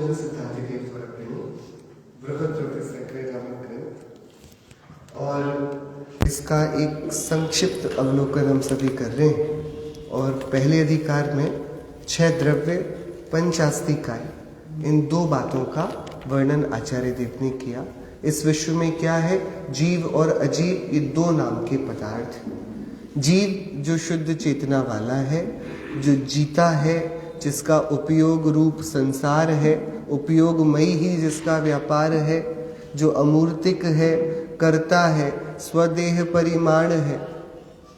शिवानंद सिद्धांतिके स्वरपिणी बृहद्रव्य नामक ग्रंथ, और इसका एक संक्षिप्त अवलोकन हम सभी कर रहे हैं। और पहले अधिकार में 6 द्रव्य पंचास्तिकाय, इन 2 बातों का वर्णन आचार्य देव ने किया। इस विश्व में क्या है? जीव और अजीव, ये 2 नाम के पदार्थ। जीव जो शुद्ध चेतना वाला है, जो जीता है, जिसका उपयोग रूप संसार है, उपयोगमयी ही जिसका व्यापार है, जो अमूर्तिक है, करता है, स्वदेह परिमाण है,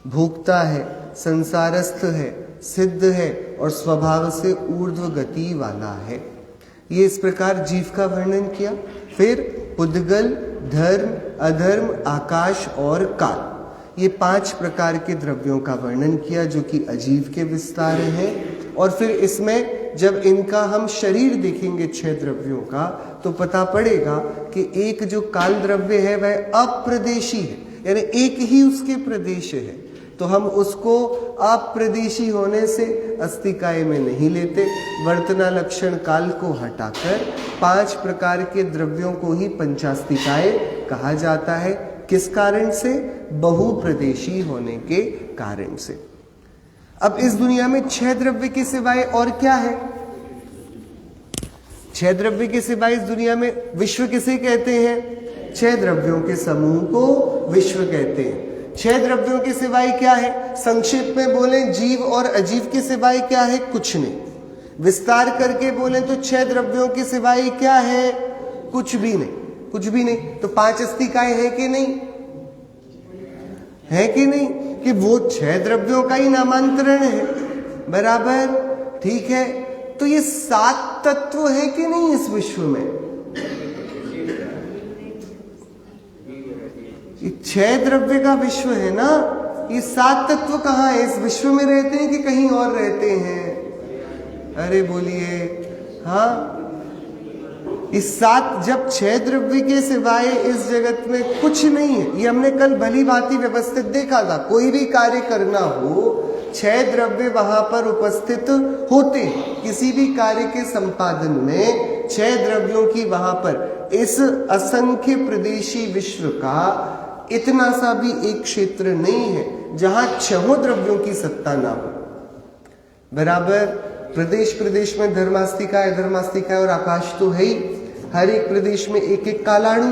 भोगता है, संसारस्थ है, सिद्ध है और स्वभाव से ऊर्ध्व गति वाला है। ये इस प्रकार जीव का वर्णन किया। फिर पुद्गल, धर्म, अधर्म, आकाश और काल, ये 5 प्रकार के द्रव्यों का वर्णन किया जो कि अजीव के विस्तार हैं। और फिर इसमें जब इनका हम शरीर देखेंगे 6 द्रव्यों का, तो पता पड़ेगा कि एक जो काल द्रव्य है वह अप्रदेशी है, यानी एक ही उसके प्रदेश है। तो हम उसको अप्रदेशी होने से अस्तिकाय में नहीं लेते। वर्तना लक्षण काल को हटाकर 5 प्रकार के द्रव्यों को ही पंचास्तिकाय कहा जाता है। किस कारण से? बहुप्रदेशी होने के कारण से। अब इस दुनिया में 6 द्रव्य के सिवाय और क्या है? 6 द्रव्य के सिवाय इस दुनिया में विश्व किसे कहते हैं? 6 द्रव्यों के समूह को विश्व कहते हैं। 6 द्रव्यों के सिवाय क्या है? संक्षेप में बोले जीव और अजीव के सिवाय क्या है? कुछ नहीं। विस्तार करके बोले तो 6 द्रव्यों के सिवाय क्या है? कुछ भी नहीं, कुछ भी नहीं। तो 5 अस्तिकाय है कि नहीं? है कि नहीं? कि वो 6 द्रव्यों का ही नामांतरण है, बराबर, ठीक है। तो ये 7 तत्व है कि नहीं इस विश्व में? ये 6 द्रव्य का विश्व है ना। ये 7 तत्व कहाँ है? इस विश्व में रहते हैं कि कहीं और रहते हैं? अरे बोलिए, हाँ। इस 7, जब 6 द्रव्य के सिवाय इस जगत में कुछ नहीं है, ये हमने कल भली भांति व्यवस्थित देखा था। कोई भी कार्य करना हो, 6 द्रव्य वहां पर उपस्थित होते हैं। किसी भी कार्य के संपादन में 6 द्रव्यों की वहां पर, इस असंख्य प्रदेशी विश्व का इतना सा भी एक क्षेत्र नहीं है जहां 6 द्रव्यों की सत्ता ना हो, बराबर। प्रदेश प्रदेश में धर्मास्तिकाय, अधर्मास्तिकाय और आकाश तो है ही। हर एक प्रदेश में एक एक कालाणु,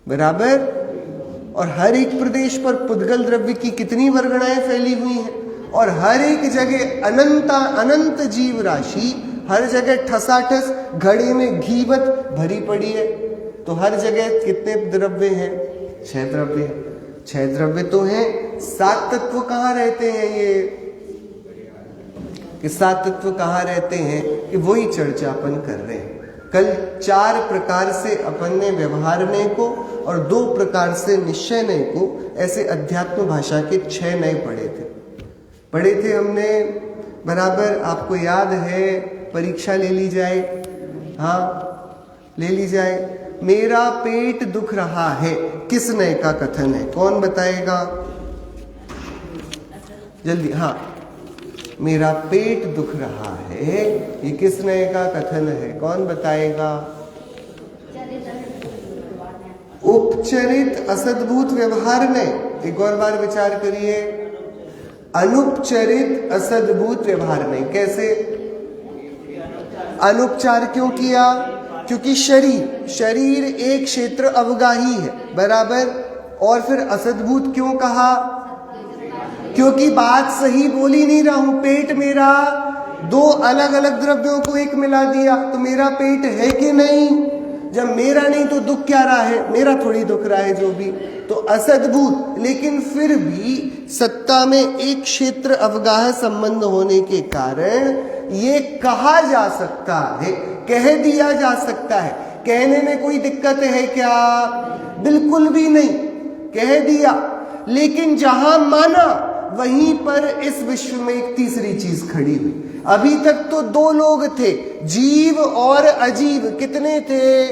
बराबर। और हर एक प्रदेश पर पुद्गल द्रव्य की कितनी वर्गणाएं फैली हुई हैं। और हर एक जगह अनंत जीव राशि, हर जगह ठसाठस घड़े में घीवत भरी पड़ी है। तो हर जगह कितने द्रव्य हैं? 6 द्रव्य हैं। 6 द्रव्य तो हैं। 7 तत्व कहाँ रहते हैं? ये कि 7 तत्व कहाँ रहते हैं, कि वही चर्चा अपन कर रहे हैं। कल 4 प्रकार से अपन ने व्यवहारने को और 2 प्रकार से निश्चयने को, ऐसे अध्यात्म भाषा के 6 नए पढ़े थे हमने, बराबर। आपको याद है? परीक्षा ले ली जाए, हाँ ले ली जाए। मेरा पेट दुख रहा है, किस नए का कथन है? कौन बताएगा जल्दी? हाँ, मेरा पेट दुख रहा है, ये किस नए का कथन है? कौन बताएगा? उपचरित असद्भूत व्यवहार ने। एक और बार विचार करिए। अनुपचरित असद्भूत व्यवहार ने। कैसे? अनुपचार क्यों किया? क्योंकि शरीर एक क्षेत्र अवगाही है, बराबर। और फिर असद्भूत क्यों कहा? क्योंकि बात सही बोली नहीं रहा हूं। पेट मेरा 2 अलग अलग द्रव्यों को एक मिला दिया, तो मेरा पेट है कि नहीं? जब मेरा नहीं तो दुख क्या रहा है? मेरा थोड़ी दुख रहा है जो भी। तो असद्भूत, लेकिन फिर भी सत्ता में एक क्षेत्र अवगाह संबंध होने के कारण ये कहा जा सकता है, कह दिया जा सकता है। कहने में कोई दिक्कत है क्या? बिल्कुल भी नहीं, कह दिया। लेकिन जहां माना वहीं पर इस विश्व में एक तीसरी चीज खड़ी हुई। अभी तक तो 2 लोग थे, जीव और अजीव। कितने थे?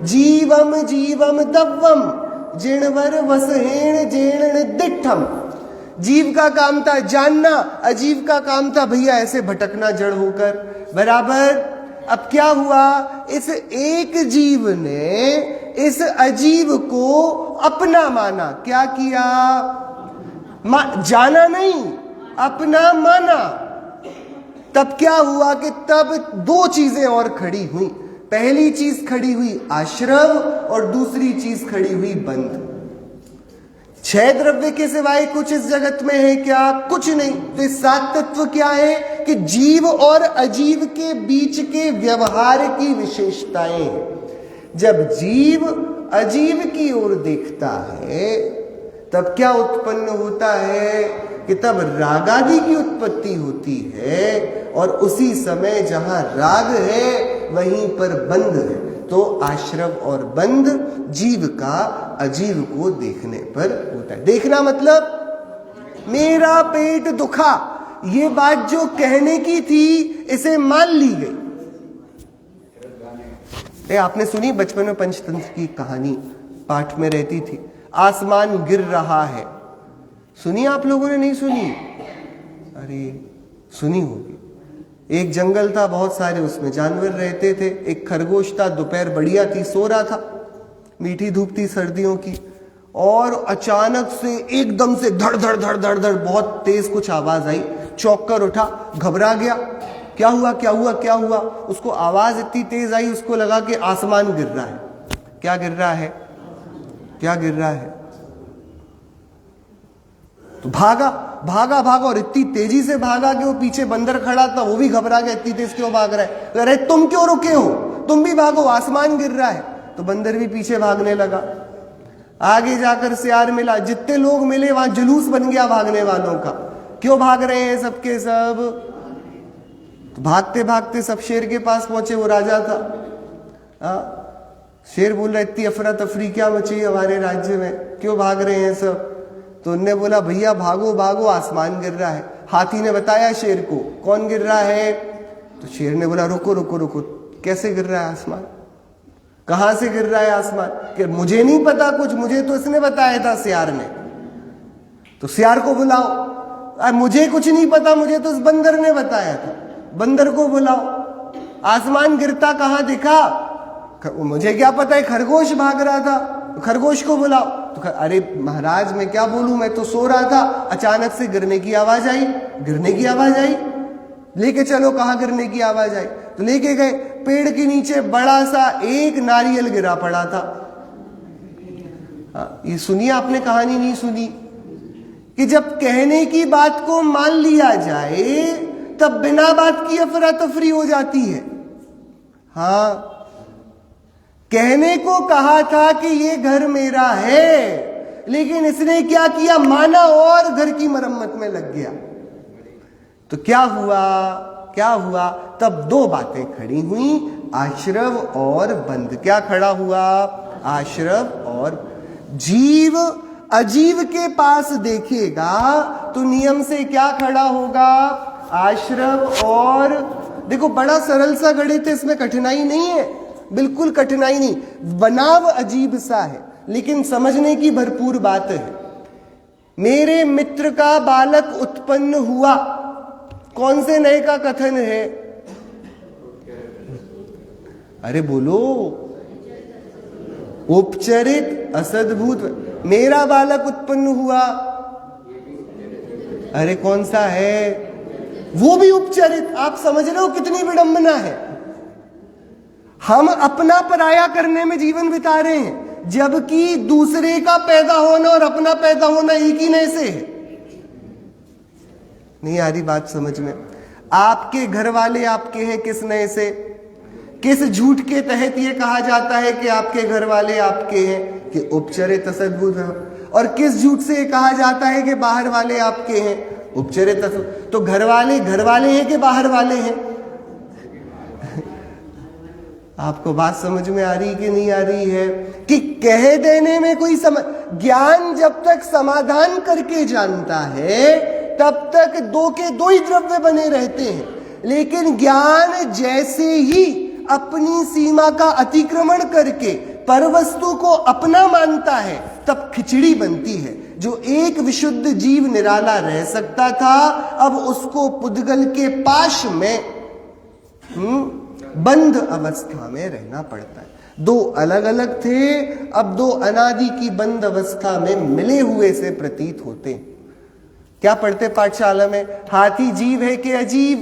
जीवम जीवम दव्वम जिणवर वसहेण जेण दिठम। जीव का काम था जानना, अजीव का काम था भैया ऐसे भटकना जड़ होकर, बराबर। अब क्या हुआ, इस एक जीव ने इस अजीव को अपना माना। क्या किया, जाना नहीं, अपना माना। तब क्या हुआ कि तब दो चीजें और खड़ी हुई। पहली चीज खड़ी हुई आश्रव और दूसरी चीज खड़ी हुई बंध। छह द्रव्य के सिवाय कुछ इस जगत में है क्या, कुछ नहीं। तो इस सात तत्व क्या है कि जीव और अजीव के बीच के व्यवहार की विशेषताएं हैं। जब जीव अजीव की ओर देखता है तब क्या उत्पन्न होता है कि तब रागादि की उत्पत्ति होती है, और उसी समय जहां राग है वहीं पर बंध है। तो आश्रव और बंध जीव का अजीव को देखने पर होता है। देखना मतलब मेरा पेट दुखा, ये बात जो कहने की थी इसे मान ली गई। आपने सुनी बचपन में पंचतंत्र की कहानी, पाठ में रहती थी, आसमान गिर रहा है। सुनी आप लोगों ने, नहीं सुनी? अरे सुनी होगी। एक जंगल था, बहुत सारे उसमें जानवर रहते थे। एक खरगोश था, दोपहर बढ़िया थी, सो रहा था, मीठी धूप थी सर्दियों की, और अचानक से एकदम से धड़ धड़ धड़ धड़ धड़ बहुत तेज कुछ आवाज आई। चौंक कर उठा, घबरा गया, क्या हुआ क्या हुआ क्या हुआ। उसको आवाज इतनी तेज आई, उसको लगा कि आसमान गिर रहा है। क्या गिर रहा है, क्या गिर रहा है? तो भागा भागा भागा, और इतनी तेजी से भागा कि वो पीछे बंदर खड़ा था, वो भी घबरा गया, इतनी तेज क्यों भाग रहा है? अरे तुम क्यों रुके हो, तुम भी भागो, आसमान गिर रहा है। तो बंदर भी पीछे भागने लगा। आगे जाकर सियार मिला, जितने लोग मिले वहां जुलूस बन गया भागने वालों का। क्यों भाग रहे हैं सबके सब? तो भागते भागते सब शेर के पास पहुंचे। वो राजा था। शेर बोल रहा, इतनी अफरा तफरी क्या मची हमारे राज्य में, क्यों भाग रहे हैं सब? तो उनने बोला, भैया भागो भागो, आसमान गिर रहा है। हाथी ने बताया शेर को कौन गिर रहा है। तो शेर ने बोला, रुको रुको रुको, कैसे गिर रहा है आसमान, कहां से गिर रहा है आसमान? कि मुझे नहीं पता कुछ, मुझे तो इसने बताया था, सियार ने। तो सियार को बुलाओ। मुझे कुछ नहीं पता, मुझे तो उस बंदर ने बताया था। बंदर को बुलाओ। आसमान गिरता कहां दिखा? मुझे क्या पता है, खरगोश भाग रहा था। तो खरगोश को बुलाओ। तो अरे महाराज मैं क्या बोलूं, मैं तो सो रहा था, अचानक से गिरने की आवाज आई। गिरने की आवाज आई, लेके चलो। कहां गिरने की आवाज आई? तो लेके गए, पेड़ के नीचे बड़ा सा एक नारियल गिरा पड़ा था। ये सुनी आपने कहानी, नहीं सुनी? कि जब कहने की बात को मान लिया जाए तब बिना बात की अफरा तफरी हो जाती है। हाँ, कहने को कहा था कि ये घर मेरा है, लेकिन इसने क्या किया, माना और घर की मरम्मत में लग गया। तो क्या हुआ, क्या हुआ? तब दो बातें खड़ी हुई, आश्रव और बंध। क्या खड़ा हुआ? आश्रव और। जीव अजीव के पास देखेगा तो नियम से क्या खड़ा होगा? आश्रव और। देखो बड़ा सरल सा गणित है, इसमें कठिनाई नहीं है, बिल्कुल कठिनाई नहीं। बनाव अजीब सा है लेकिन समझने की भरपूर बात है। मेरे मित्र का बालक उत्पन्न हुआ, कौन से नए का कथन है? अरे बोलो। उपचरित असद्भूत। मेरा बालक उत्पन्न हुआ, अरे कौन सा है? वो भी उपचरित। आप समझ रहे हो कितनी विडंबना है। हम अपना पराया करने में जीवन बिता रहे हैं, जबकि दूसरे का पैदा होना और अपना पैदा होना एक ही नए से है। नहीं आ रही बात समझ में? आपके घर वाले आपके हैं किस नए से? किस झूठ के तहत ये कहा जाता है कि आपके घर वाले आपके हैं? कि उपचरित असद्भुत। और किस झूठ से कहा जाता है कि बाहर वाले आपके हैं? उपचरित। तो घर वाले हैं कि बाहर वाले हैं? आपको बात समझ में आ रही कि नहीं आ रही है? कि कह देने में कोई ज्ञान जब तक समाधान करके जानता है तब तक दो के दो ही द्रव्य बने रहते हैं, लेकिन ज्ञान जैसे ही अपनी सीमा का अतिक्रमण करके परवस्तु को अपना मानता है तब खिचड़ी बनती है। जो एक विशुद्ध जीव निराला रह सकता था, अब उसको पुद्गल के पाश में बंद अवस्था में रहना पड़ता है। दो अलग अलग थे, अब दो अनादि की बंद अवस्था में मिले हुए से प्रतीत होते। क्या पढ़ते पाठशाला में? हाथी जीव है कि अजीव?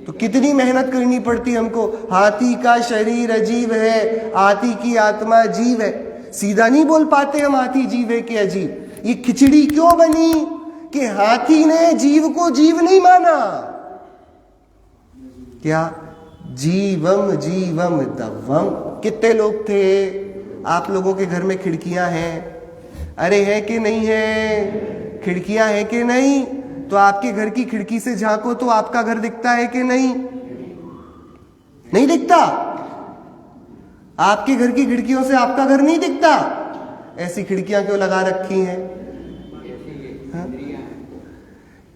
तो कितनी मेहनत करनी पड़ती हमको। हाथी का शरीर अजीब है, हाथी की आत्मा जीव है। सीधा नहीं बोल पाते हम हाथी जीव है कि अजीब। ये खिचड़ी क्यों बनी कि हाथी ने जीव को जीव नहीं माना? क्या? जीवम जीवम दवम। कितने लोग थे? आप लोगों के घर में खिड़कियां हैं? अरे है कि नहीं है? खिड़कियां हैं कि नहीं? तो आपके घर की खिड़की से झांको तो आपका घर दिखता है कि नहीं? नहीं दिखता। आपके घर की खिड़कियों से आपका घर नहीं दिखता। ऐसी खिड़कियां क्यों लगा रखी हैं? हाँ?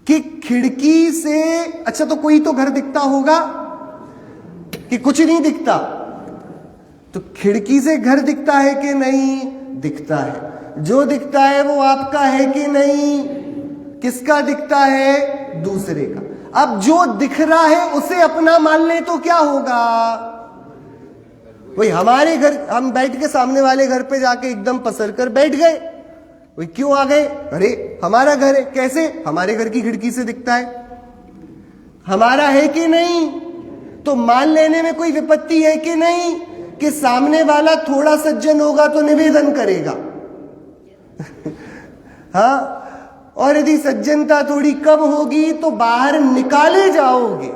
कि खिड़की से, अच्छा तो कोई तो घर दिखता होगा कि कुछ नहीं दिखता? तो खिड़की से घर दिखता है कि नहीं? दिखता है। जो दिखता है वो आपका है कि नहीं? किसका दिखता है? दूसरे का। अब जो दिख रहा है उसे अपना मान ले तो क्या होगा? वही हमारे घर, हम बैठ के सामने वाले घर पे जाके एकदम पसर कर बैठ गए। वही क्यों आ गए? अरे हमारा घर है। कैसे? हमारे घर की खिड़की से दिखता है। हमारा है कि नहीं? तो मान लेने में कोई विपत्ति है कि नहीं? कि सामने वाला थोड़ा सज्जन होगा तो निवेदन करेगा हाँ, और यदि सज्जनता थोड़ी कम होगी तो बाहर निकाले जाओगे।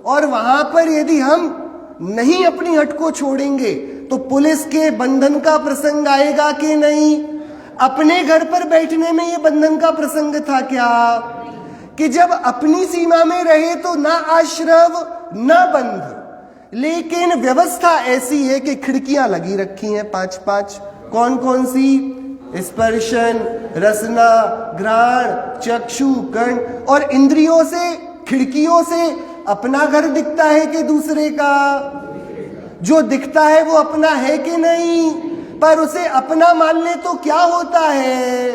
और वहां पर यदि हम नहीं अपनी हट को छोड़ेंगे तो पुलिस के बंधन का प्रसंग आएगा कि नहीं? अपने घर पर बैठने में ये बंधन का प्रसंग था क्या? कि जब अपनी सीमा में रहे तो ना आश्रव ना बंध। लेकिन व्यवस्था ऐसी है कि खिड़कियां लगी रखी हैं 5-5। कौन कौन सी? स्पर्शन, रसना, घ्राण, चक्षु, कर्ण और इंद्रियों से, खिड़कियों से अपना घर दिखता है कि दूसरे का? जो दिखता है वो अपना है कि नहीं? पर उसे अपना मान ले तो क्या होता है?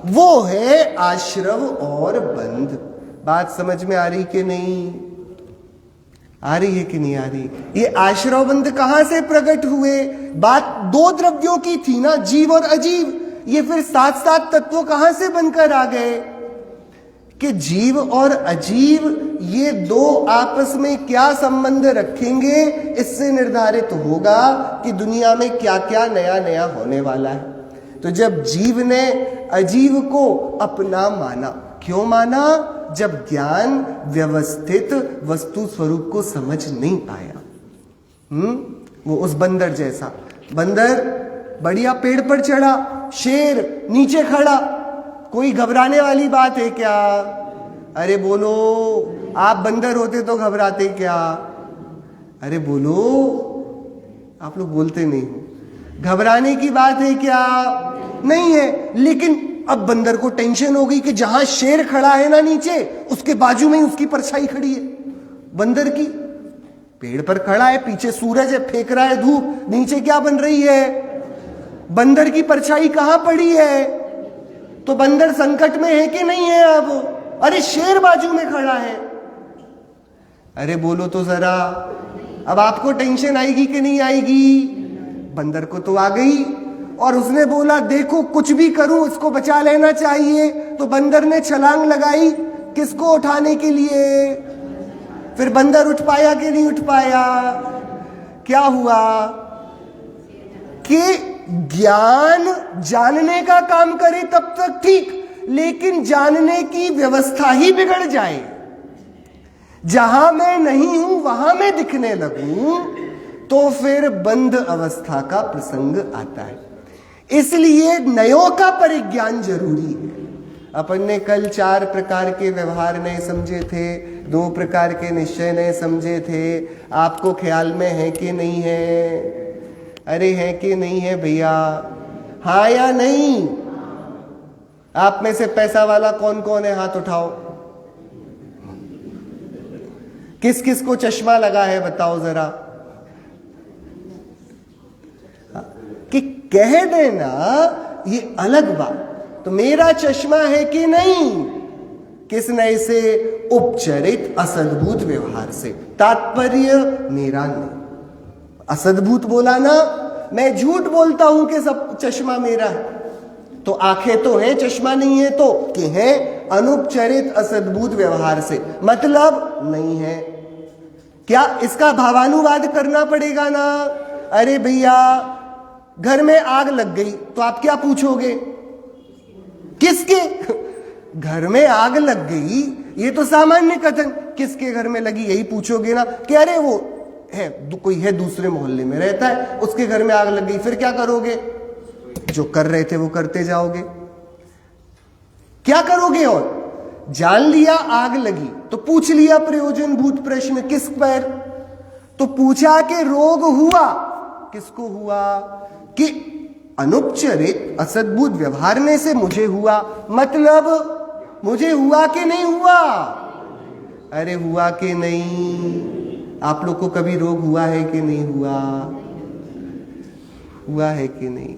वो है आश्रव और बंध। बात समझ में आ रही कि नहीं? आ रही है कि नहीं आ रही? ये आश्रव बंध कहां से प्रकट हुए? बात दो द्रव्यों की थी ना, जीव और अजीव। ये फिर साथ साथ तत्व कहां से बनकर आ गए? कि जीव और अजीव ये दो आपस में क्या संबंध रखेंगे, इससे निर्धारित होगा कि दुनिया में क्या क्या नया नया होने वाला है। तो जब जीव ने अजीव को अपना माना, क्यों माना? जब ज्ञान व्यवस्थित वस्तु स्वरूप को समझ नहीं पाया। वो उस बंदर जैसा, बंदर बढ़िया पेड़ पर चढ़ा, शेर नीचे खड़ा, कोई घबराने वाली बात है क्या? अरे बोलो, आप बंदर होते तो घबराते क्या? अरे बोलो, आप लोग बोलते नहीं हो। घबराने की बात है क्या? नहीं है। लेकिन अब बंदर को टेंशन हो गई कि जहां शेर खड़ा है ना नीचे, उसके बाजू में ही उसकी परछाई खड़ी है बंदर की। पेड़ पर खड़ा है, पीछे सूरज है, फेंक रहा है धूप, नीचे क्या बन रही है? बंदर की परछाई कहां पड़ी है? तो बंदर संकट में है कि नहीं है अब? अरे शेर बाजू में खड़ा है। अरे बोलो तो जरा, अब आपको टेंशन आएगी कि नहीं आएगी? बंदर को तो आ गई। और उसने बोला देखो कुछ भी करूं इसको बचा लेना चाहिए। तो बंदर ने छलांग लगाई, किसको उठाने के लिए? फिर बंदर उठ पाया कि नहीं उठ पाया? क्या हुआ कि ज्ञान जानने का काम करे तब तक ठीक, लेकिन जानने की व्यवस्था ही बिगड़ जाए। जहां मैं नहीं हूं वहां मैं दिखने लगूं तो फिर बंद अवस्था का प्रसंग आता है। इसलिए नयों का परिज्ञान जरूरी है। अपन ने कल 4 प्रकार के व्यवहार नए समझे थे, 2 प्रकार के निश्चय नए समझे थे। आपको ख्याल में है कि नहीं है? अरे है कि नहीं है भैया? हाँ या नहीं? आप में से पैसा वाला कौन कौन है? हाथ उठाओ। किस किस को चश्मा लगा है बताओ जरा। कि कह देना ये अलग बात। तो मेरा चश्मा है कि नहीं? किस नए से? उपचरित असद्भुत व्यवहार से। तात्पर्य मेरा नहीं। असद्भुत बोला ना, मैं झूठ बोलता हूं कि सब चश्मा मेरा है, तो आंखें तो हैं, चश्मा नहीं है तो कि है अनुपचरित असद्भुत व्यवहार से, मतलब नहीं है। क्या इसका भावानुवाद करना पड़ेगा ना? अरे भैया घर में आग लग गई तो आप क्या पूछोगे? किसके घर में आग लग गई, ये तो सामान्य कथन, किसके घर में लगी यही पूछोगे ना कि अरे वो है, कोई है दूसरे मोहल्ले में रहता है, उसके घर में आग लग गई। फिर क्या करोगे? जो कर रहे थे वो करते जाओगे। क्या करोगे? और जान लिया आग लगी तो पूछ लिया प्रयोजनभूत प्रश्न, किस पर? तो पूछा कि रोग हुआ, किसको हुआ? कि अनुपचरित असद्भुत व्यवहार में से मुझे हुआ, मतलब मुझे हुआ कि नहीं हुआ? अरे हुआ कि नहीं? आप लोग को कभी रोग हुआ है कि नहीं हुआ? हुआ है कि नहीं?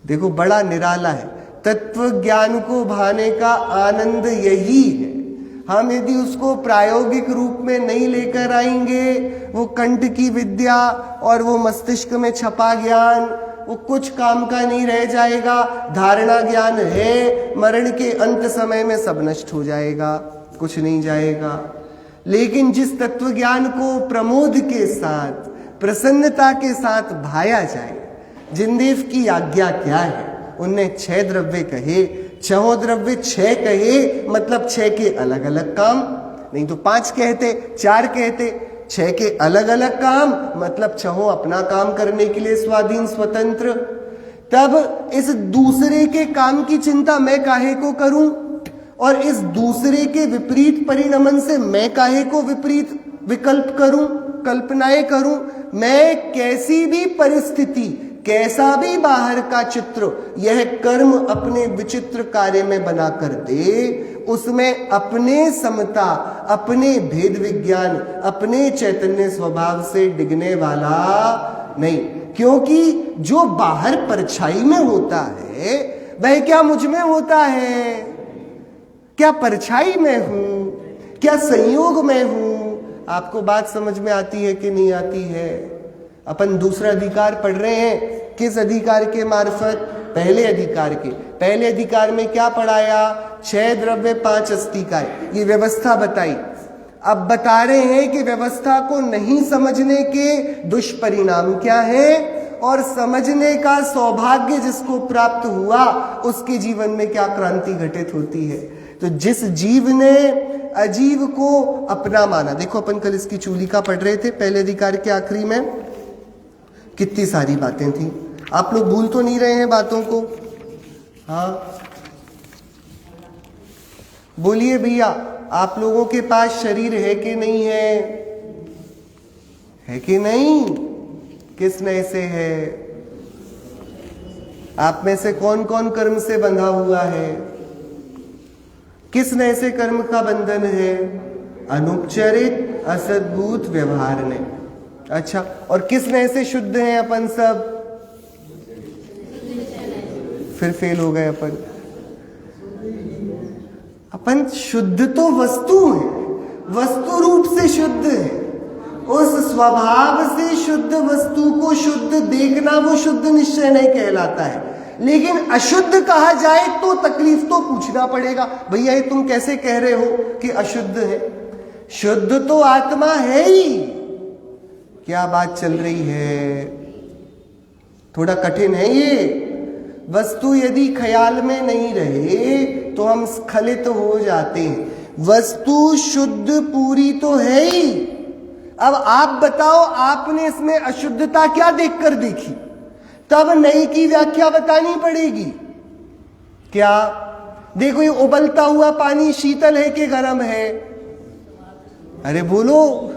देखो बड़ा निराला है, तत्व ज्ञान को भाने का आनंद यही है। हम यदि उसको प्रायोगिक रूप में नहीं लेकर आएंगे, वो कंठ की विद्या और वो मस्तिष्क में छपा ज्ञान वो कुछ काम का नहीं रह जाएगा। धारणा ज्ञान है, मरण के अंत समय में सब नष्ट हो जाएगा, कुछ नहीं जाएगा। लेकिन जिस तत्व ज्ञान को प्रमोद के साथ, प्रसन्नता के साथ भाया जाए, जिनदेव की आज्ञा क्या है? उनने 6 द्रव्य कहे, 6 द्रव्य 6 कहे, मतलब 6 के अलग अलग काम, नहीं तो 5 कहते, 4 कहते, 6 के अलग अलग काम, मतलब 6 अपना काम करने के लिए स्वाधीन स्वतंत्र। तब इस दूसरे के काम की चिंता मैं काहे को करूं, और इस दूसरे के विपरीत परिणमन से मैं काहे को विपरीत विकल्प करूं, कल्पनाएं करूं। मैं कैसी भी परिस्थिति, कैसा भी बाहर का चित्र यह कर्म अपने विचित्र कार्य में बना कर दे, उसमें अपने समता, अपने भेद विज्ञान, अपने चैतन्य स्वभाव से डिगने वाला नहीं। क्योंकि जो बाहर परछाई में होता है वह क्या मुझ में होता है? क्या परछाई में हूं? क्या संयोग में हूं? आपको बात समझ में आती है कि नहीं आती है? अपन दूसरा अधिकार पढ़ रहे हैं, किस अधिकार के मार्फत? पहले अधिकार के। पहले अधिकार में क्या पढ़ाया? 6 द्रव्य 5 अस्तिकाय, ये व्यवस्था बताई। अब बता रहे हैं कि व्यवस्था को नहीं समझने के दुष्परिणाम क्या है, और समझने का सौभाग्य जिसको प्राप्त हुआ उसके जीवन में क्या क्रांति घटित होती है। तो जिस जीव ने अजीव को अपना माना, देखो अपन कल इसकी चूलिका पढ़ रहे थे, पहले अधिकार के आखिरी में कितनी सारी बातें थी। आप लोग भूल तो नहीं रहे हैं बातों को? हाँ बोलिए भैया, आप लोगों के पास शरीर है कि नहीं है? है कि नहीं? किस नए से है? आप में से कौन कौन कर्म से बंधा हुआ है? किस नए से कर्म का बंधन है? अनुपचरित असद्भुत व्यवहार ने। अच्छा, और किस नए से शुद्ध हैं अपन सब? फिर फेल हो गए अपन। अपन शुद्ध तो वस्तु है, वस्तु रूप से शुद्ध है। उस स्वभाव से शुद्ध वस्तु को शुद्ध देखना वो शुद्ध निश्चय नहीं कहलाता है। लेकिन अशुद्ध कहा जाए तो तकलीफ तो पूछना पड़ेगा, भैया ये तुम कैसे कह रहे हो कि अशुद्ध है? शुद्ध तो आत्मा है ही। क्या बात चल रही है? थोड़ा कठिन है ये। वस्तु यदि ख्याल में नहीं रहे तो हम स्खलित हो जाते हैं। वस्तु शुद्ध पूरी तो है ही। अब आप बताओ, आपने इसमें अशुद्धता क्या देखकर देखी? तब नई की व्याख्या बतानी पड़ेगी। क्या? देखो ये उबलता हुआ पानी शीतल है कि गर्म है? अरे बोलो,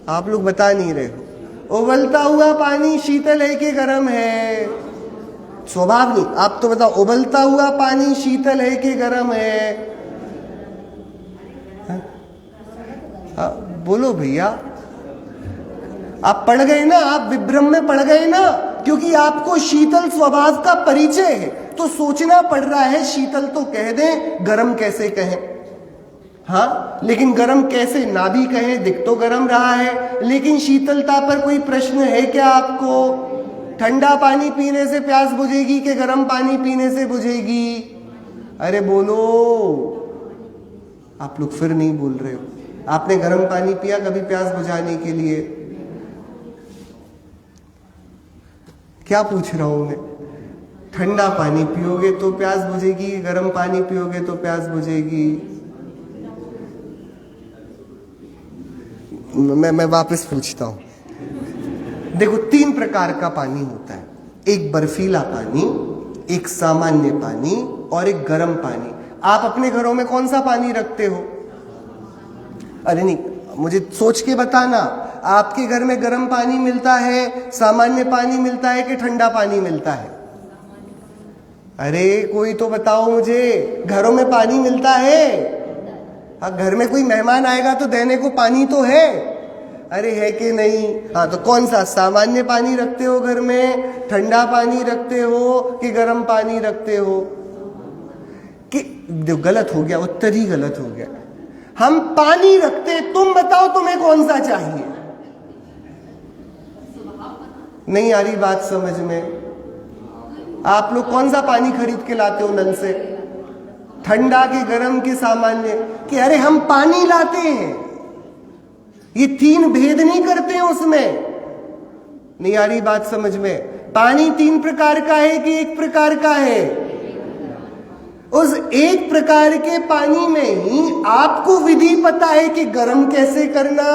आप लोग बता नहीं रहे हो। उबलता हुआ पानी शीतल है कि गर्म है? स्वभाव नहीं, आप तो बताओ, उबलता हुआ पानी शीतल है कि गर्म है? हाँ बोलो भैया। आप पढ़ गए ना, आप विभ्रम में पढ़ गए ना, क्योंकि आपको शीतल स्वभाव का परिचय है तो सोचना पड़ रहा है शीतल तो कह दें, गर्म कैसे कहें। हाँ, लेकिन गर्म कैसे? नाभि कहे, दिख तो गर्म रहा है, लेकिन शीतलता पर कोई प्रश्न है क्या आपको? ठंडा पानी पीने से प्यास बुझेगी कि गर्म पानी पीने से बुझेगी? अरे बोलो, आप लोग फिर नहीं बोल रहे हो। आपने गर्म पानी पिया कभी प्यास बुझाने के लिए? क्या पूछ रहा हूं मैं? ठंडा पानी पियोगे तो प्यास बुझेगी, गर्म पानी पियोगे तो प्यास बुझेगी? मैं वापस पूछता हूं। देखो, 3 प्रकार का पानी होता है, एक बर्फीला पानी, एक सामान्य पानी और एक गर्म पानी। आप अपने घरों में कौन सा पानी रखते हो? अरे नहीं, मुझे सोच के बताना। आपके घर में गर्म पानी मिलता है, सामान्य पानी मिलता है कि ठंडा पानी मिलता है? अरे कोई तो बताओ मुझे। घरों में पानी मिलता है? हाँ, घर में कोई मेहमान आएगा तो देने को पानी तो है। अरे है कि नहीं? हाँ, तो कौन सा? सामान्य पानी रखते हो घर में, ठंडा पानी रखते हो कि गर्म पानी रखते हो? कि गलत हो गया, उत्तर ही गलत हो गया। हम पानी रखते, तुम बताओ तुम्हें कौन सा चाहिए? नहीं आ रही बात समझ में? आप लोग कौन सा पानी खरीद के लाते हो नल से? ठंडा के गर्म के सामान्य? कि अरे हम पानी लाते हैं, ये 3 भेद नहीं करते हैं उसमें। नहीं आ रही बात समझ में? पानी 3 प्रकार का है कि 1 प्रकार का है? उस 1 प्रकार के पानी में ही आपको विधि पता है कि गर्म कैसे करना,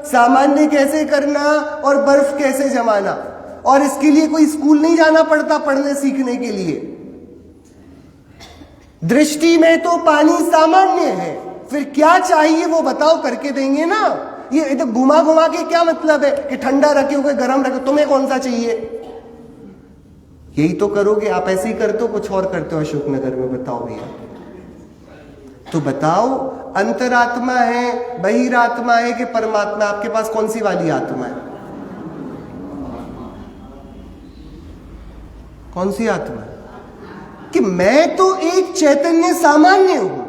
सामान्य कैसे करना और बर्फ कैसे जमाना। और इसके लिए कोई स्कूल नहीं जाना पड़ता पढ़ने सीखने के लिए। दृष्टि में तो पानी सामान्य है, फिर क्या चाहिए वो बताओ, करके देंगे ना। ये इधर घुमा घुमा के क्या मतलब है कि ठंडा रखे हुए गर्म रखे, तुम्हें कौन सा चाहिए? यही तो करोगे आप। ऐसे ही करते हो, कुछ और करते हो अशोकनगर में? बताओ भैया, तो बताओ। अंतरात्मा है, बहिरात्मा है कि परमात्मा? आपके पास कौन सी वाली आत्मा है? कौन सी आत्मा है? कि मैं तो एक चैतन्य सामान्य हूं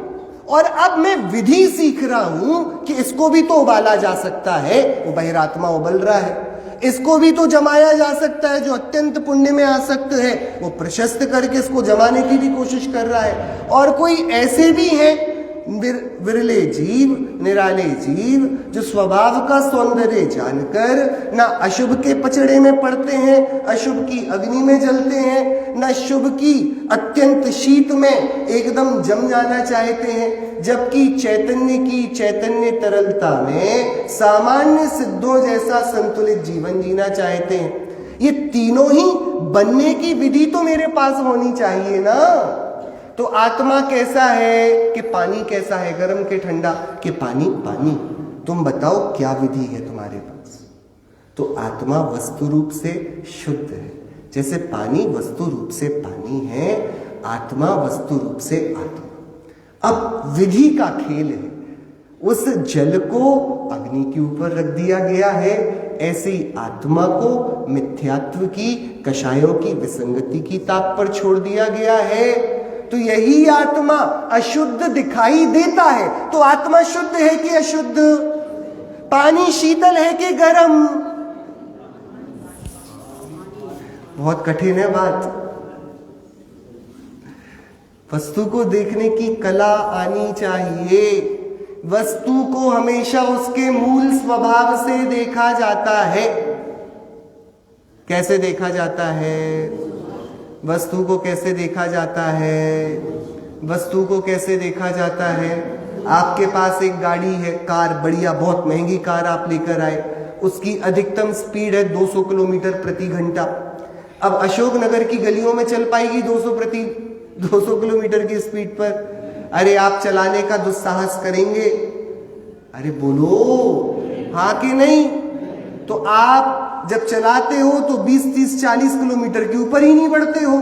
और अब मैं विधि सीख रहा हूं कि इसको भी तो उबाला जा सकता है। वो बहिरात्मा उबल रहा है। इसको भी तो जमाया जा सकता है। जो अत्यंत पुण्य में आसक्त है वो प्रशस्त करके इसको जमाने की भी कोशिश कर रहा है। और कोई ऐसे भी है विरले जीव, निराले जीव, जो स्वभाव का सौंदर्य जानकर ना अशुभ के पचड़े में पड़ते हैं, अशुभ की अग्नि में जलते हैं, ना शुभ की अत्यंत शीत में एकदम जम जाना चाहते हैं, जबकि चैतन्य की चैतन्य तरलता में सामान्य सिद्धों जैसा संतुलित जीवन जीना चाहते हैं। ये तीनों ही बनने की विधि तो मेरे पास होनी चाहिए ना। तो आत्मा कैसा है कि पानी कैसा है, गर्म के ठंडा कि पानी पानी? तुम बताओ क्या विधि है तुम्हारे पास? तो आत्मा वस्तु रूप से शुद्ध है, जैसे पानी वस्तु रूप से पानी है, आत्मा वस्तु रूप से आत्मा। अब विधि का खेल है। उस जल को अग्नि के ऊपर रख दिया गया है, ऐसे ही आत्मा को मिथ्यात्व की, कषायों की, विसंगति की ताक पर छोड़ दिया गया है। तो यही आत्मा अशुद्ध दिखाई देता है। तो आत्मा शुद्ध है कि अशुद्ध? पानी शीतल है कि गर्म? बहुत कठिन है बात। वस्तु को देखने की कला आनी चाहिए। वस्तु को हमेशा उसके मूल स्वभाव से देखा जाता है। कैसे देखा जाता है? वस्तु को कैसे देखा जाता है? वस्तु को कैसे देखा जाता है? आपके पास एक गाड़ी है, कार, बढ़िया बहुत महंगी कार आप लेकर आए, उसकी अधिकतम स्पीड है 200 किलोमीटर प्रति घंटा। अब अशोकनगर की गलियों में चल पाएगी 200 किलोमीटर की स्पीड पर? अरे आप चलाने का दुस्साहस करेंगे? अरे बोलो हाँ कि नहीं? तो आप जब चलाते हो तो 20, 30, 40 किलोमीटर के ऊपर ही नहीं बढ़ते हो।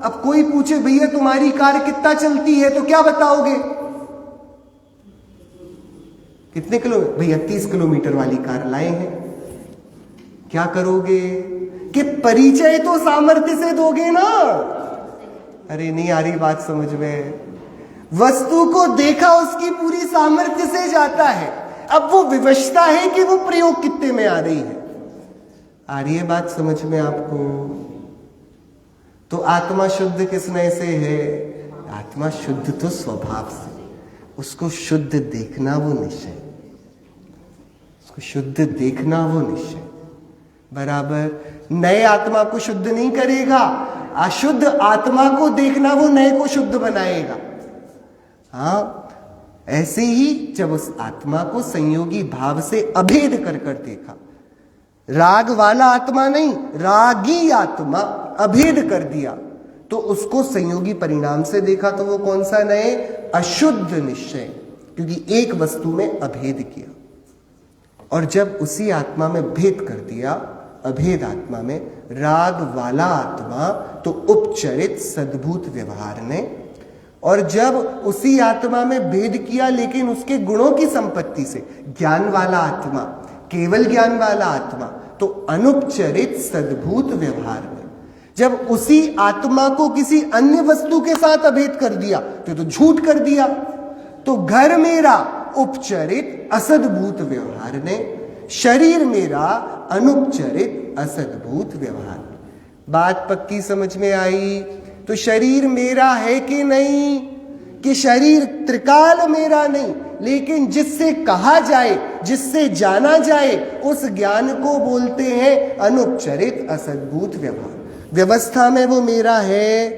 अब कोई पूछे भैया तुम्हारी कार कितना चलती है, तो क्या बताओगे? कितने किलोमीटर? भैया 30 किलोमीटर वाली कार लाए हैं। क्या करोगे? कि परिचय तो सामर्थ्य से दोगे ना। अरे नहीं आ रही बात समझ में? वस्तु को देखा उसकी पूरी सामर्थ्य से जाता है। अब वो विवशता है कि वो प्रयोग कितने में आ रही है। आ रही है बात समझ में आपको? तो आत्मा शुद्ध किस नए से है? आत्मा शुद्ध तो स्वभाव से, उसको शुद्ध देखना वो निश्चय, उसको शुद्ध देखना वो निश्चय बराबर नए आत्मा को शुद्ध नहीं करेगा। अशुद्ध आत्मा को देखना वो नए को शुद्ध बनाएगा। हाँ, ऐसे ही जब उस आत्मा को संयोगी भाव से अभेद कर कर देखा, राग वाला आत्मा नहीं, रागी आत्मा अभेद कर दिया, तो उसको संयोगी परिणाम से देखा तो वो कौन सा नए? अशुद्ध निश्चय, क्योंकि एक वस्तु में अभेद किया। और जब उसी आत्मा में भेद कर दिया, अभेद आत्मा में, राग वाला आत्मा तो उपचरित सद्भूत व्यवहार ने, और जब उसी आत्मा में भेद किया लेकिन उसके गुणों की संपत्ति से, ज्ञान वाला आत्मा, केवल ज्ञान वाला आत्मा तो अनुपचरित सद्भूत व्यवहार में, जब उसी आत्मा को किसी अन्य वस्तु के साथ अभेद कर दिया तो झूठ कर दिया। तो घर मेरा उपचरित असद्भूत व्यवहार ने, शरीर मेरा अनुपचरित असद्भूत व्यवहार। बात पक्की समझ में आई? तो शरीर मेरा है कि नहीं? कि शरीर त्रिकाल मेरा नहीं, लेकिन जिससे कहा जाए, जिससे जाना जाए, उस ज्ञान को बोलते हैं अनुपचरित असद्भूत व्यवहार। व्यवस्था में वो मेरा है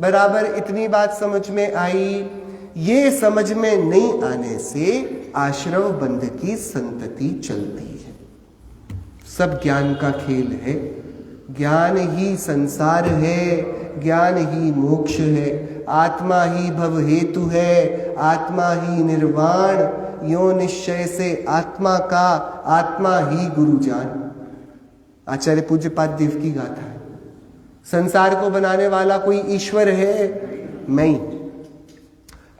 बराबर। इतनी बात समझ में आई? ये समझ में नहीं आने से आश्रव बंध की संतति चलती है। सब ज्ञान का खेल है, ज्ञान ही संसार है, ज्ञान ही मोक्ष है, आत्मा ही भव हेतु है, आत्मा ही निर्वाण, यो निश्चय से आत्मा का, आत्मा ही गुरु जान। आचार्य पूज्यपाद देव की गाथा है। संसार को बनाने वाला कोई ईश्वर है? नहीं।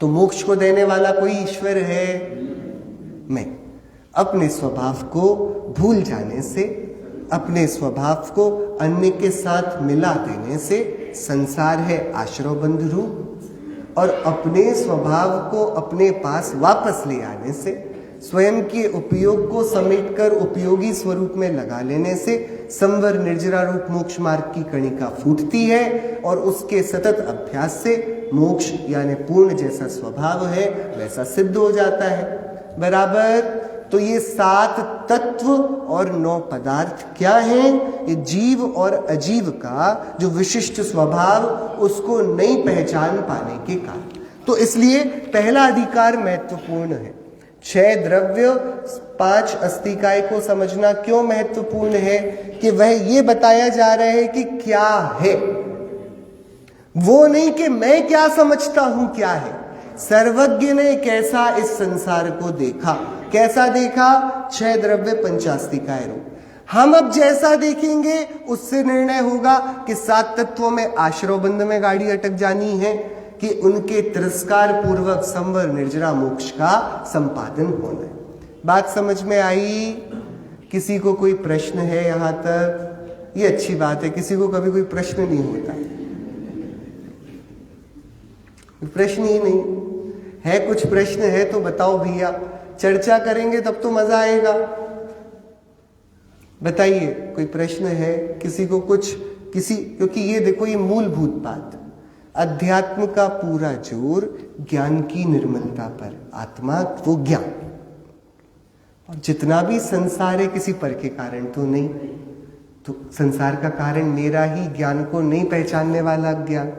तो मोक्ष को देने वाला कोई ईश्वर है? नहीं। अपने स्वभाव को भूल जाने से, अपने स्वभाव को अन्य के साथ मिला देने से संसार है आश्रव बंध रूप, और अपने स्वभाव को अपने पास वापस ले आने से, स्वयं के उपयोग को समेटकर उपयोगी स्वरूप में लगा लेने से संवर निर्जरा रूप मोक्ष मार्ग की कणिका फूटती है, और उसके सतत अभ्यास से मोक्ष यानी पूर्ण जैसा स्वभाव है वैसा सिद्ध हो जाता है बराबर। तो ये 7 तत्व और 9 पदार्थ क्या हैं? ये जीव और अजीव का जो विशिष्ट स्वभाव, उसको नहीं पहचान पाने के कारण। तो इसलिए पहला अधिकार महत्वपूर्ण है। 6 द्रव्य 5 अस्तिकाय को समझना क्यों महत्वपूर्ण है? कि वह ये बताया जा रहा है कि क्या है, वो नहीं कि मैं क्या समझता हूं क्या है। सर्वज्ञ ने कैसा इस संसार को देखा, कैसा देखा? 6 द्रव्य 5 अस्तिकाय रूप। हम अब जैसा देखेंगे उससे निर्णय होगा कि 7 तत्वों में आश्रव बंध में गाड़ी अटक जानी है, कि उनके तिरस्कार पूर्वक संवर निर्जरा मोक्ष का संपादन होना है। बात समझ में आई? किसी को कोई प्रश्न है यहां तक? ये अच्छी बात है, किसी को कभी कोई प्रश्न नहीं होता, प्रश्न ही नहीं है। कुछ प्रश्न है तो बताओ भैया, चर्चा करेंगे तब तो मजा आएगा। बताइए, कोई प्रश्न है किसी को? कुछ किसी, क्योंकि ये देखो, ये मूलभूत बात, अध्यात्म का पूरा जोर ज्ञान की निर्मलता पर। आत्मा वो ज्ञान, और जितना भी संसार है किसी पर के कारण तो नहीं। तो संसार का कारण मेरा ही ज्ञान को नहीं पहचानने वाला ज्ञान।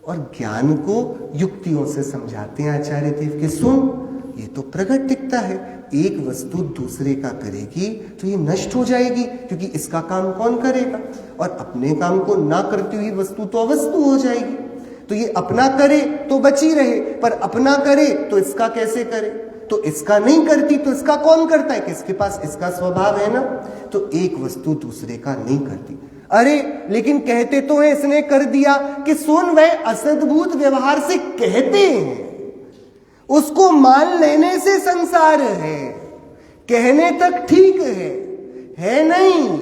और ज्ञान को युक्तियों से समझाते हैं आचार्य देव के, सुन ये तो प्रकट दिखता है, एक वस्तु दूसरे का करेगी तो ये नष्ट हो जाएगी, क्योंकि इसका काम कौन करेगा, और अपने काम को ना करती हुई वस्तु तो अवस्तु हो जाएगी। तो ये अपना करे तो बची रहे, पर अपना करे तो इसका कैसे करे? तो इसका नहीं करती तो इसका कौन करता है? किसके पास इसका स्वभाव है ना। तो एक वस्तु दूसरे का नहीं करती। अरे लेकिन कहते तो है इसने कर दिया, कि सुन वह असद्भूत व्यवहार से कहते हैं, उसको मान लेने से संसार है, कहने तक ठीक है नहीं।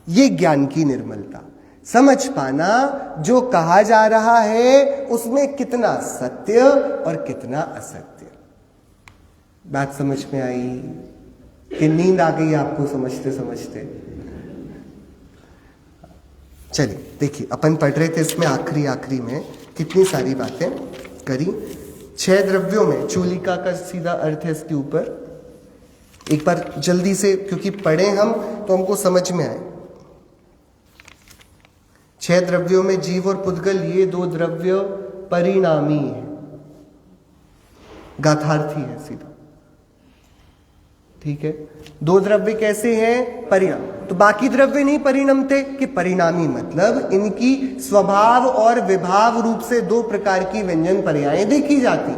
ये ज्ञान की निर्मलता, समझ पाना जो कहा जा रहा है उसमें कितना सत्य और कितना असत्य। बात समझ में आई कि नींद आ गई आपको समझते समझते? चलिए देखिए, अपन पढ़ रहे थे इसमें आखिरी में कितनी सारी बातें करी। 6 द्रव्यों में चूलिका का सीधा अर्थ है इसके ऊपर। एक बार जल्दी से, क्योंकि पढ़े हम तो हमको समझ में आए। 6 द्रव्यों में जीव और पुद्गल, ये 2 द्रव्य परिणामी है, गाथार्थी है सीधा। ठीक है, 2 द्रव्य कैसे हैं? परिणाम। तो बाकी द्रव्य नहीं परिणमते कि परिणामी मतलब इनकी स्वभाव और विभाव रूप से 2 प्रकार की व्यंजन पर्यायें देखी जाती।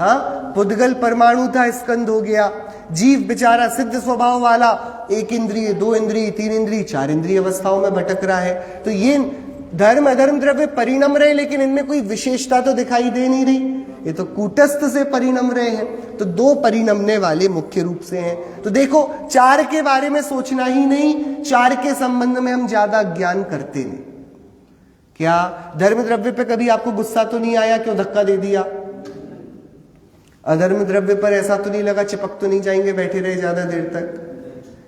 हाँ, पुद्गल परमाणु था, स्कंद हो गया। जीव बेचारा सिद्ध स्वभाव वाला, 1 इंद्रिय, 2 इंद्रिय, 3 इंद्रिय, 4 इंद्रिय अवस्थाओं में भटक रहा है। तो ये धर्म अधर्म द्रव्य परिणम रहे, लेकिन इनमें कोई विशेषता तो दिखाई दे नहीं रही। ये तो कूटस्थ से परिणम रहे हैं। तो 2 परिणमने वाले मुख्य रूप से हैं। तो देखो, 4 के बारे में सोचना ही नहीं, 4 के संबंध में हम ज्यादा ज्ञान करते नहीं। क्या धर्म द्रव्य पे कभी आपको गुस्सा तो नहीं आया, क्यों धक्का दे दिया? अधर्म द्रव्य पर ऐसा तो नहीं लगा चिपक तो नहीं जाएंगे, बैठे रहे ज्यादा देर तक?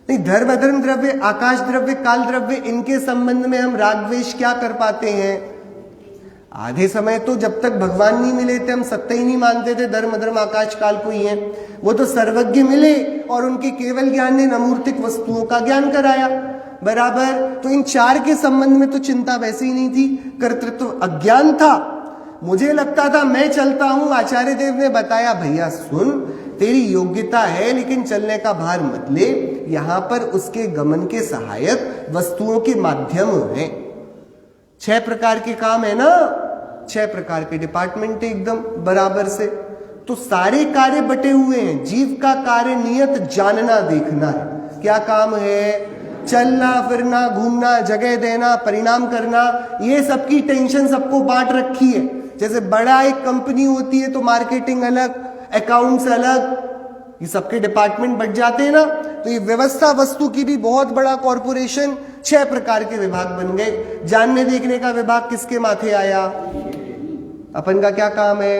नहीं, धर्म अधर्म द्रव्य, आकाश द्रव्य, काल द्रव्य, इनके संबंध में हम राग द्वेष क्या कर पाते हैं? आधे समय तो जब तक भगवान नहीं मिले थे हम सत्य ही नहीं मानते थे, धर्म अधर्म आकाश काल को ही है। वो तो सर्वज्ञ मिले और उनके केवल ज्ञान ने अमूर्तिक वस्तुओं का ज्ञान कराया। बराबर। तो इन 4 के संबंध में तो चिंता वैसे ही नहीं थी, कर्तृत्व अज्ञान था। मुझे लगता था मैं चलता हूं, आचार्य देव ने बताया भैया सुन, तेरी योग्यता है लेकिन चलने का भार मत ले, यहां पर उसके गमन के सहायक वस्तुओं के माध्यम हैं। 6 प्रकार के काम है ना, 6 प्रकार के डिपार्टमेंट एकदम बराबर से। तो सारे कार्य बटे हुए हैं। जीव का कार्य नियत जानना देखना है। क्या काम है? चलना फिरना, घूमना, जगह देना, परिणाम करना। ये सबकी टेंशन सबको बांट रखी है। जैसे बड़ा एक कंपनी होती है तो मार्केटिंग अलग, अकाउंट्स अलग, ये सबके डिपार्टमेंट बट जाते हैं ना। तो ये व्यवस्था वस्तु की भी बहुत बड़ा कॉरपोरेशन, 6 प्रकार के विभाग बन गए। जानने देखने का विभाग किसके माथे आया? अपन का क्या काम है?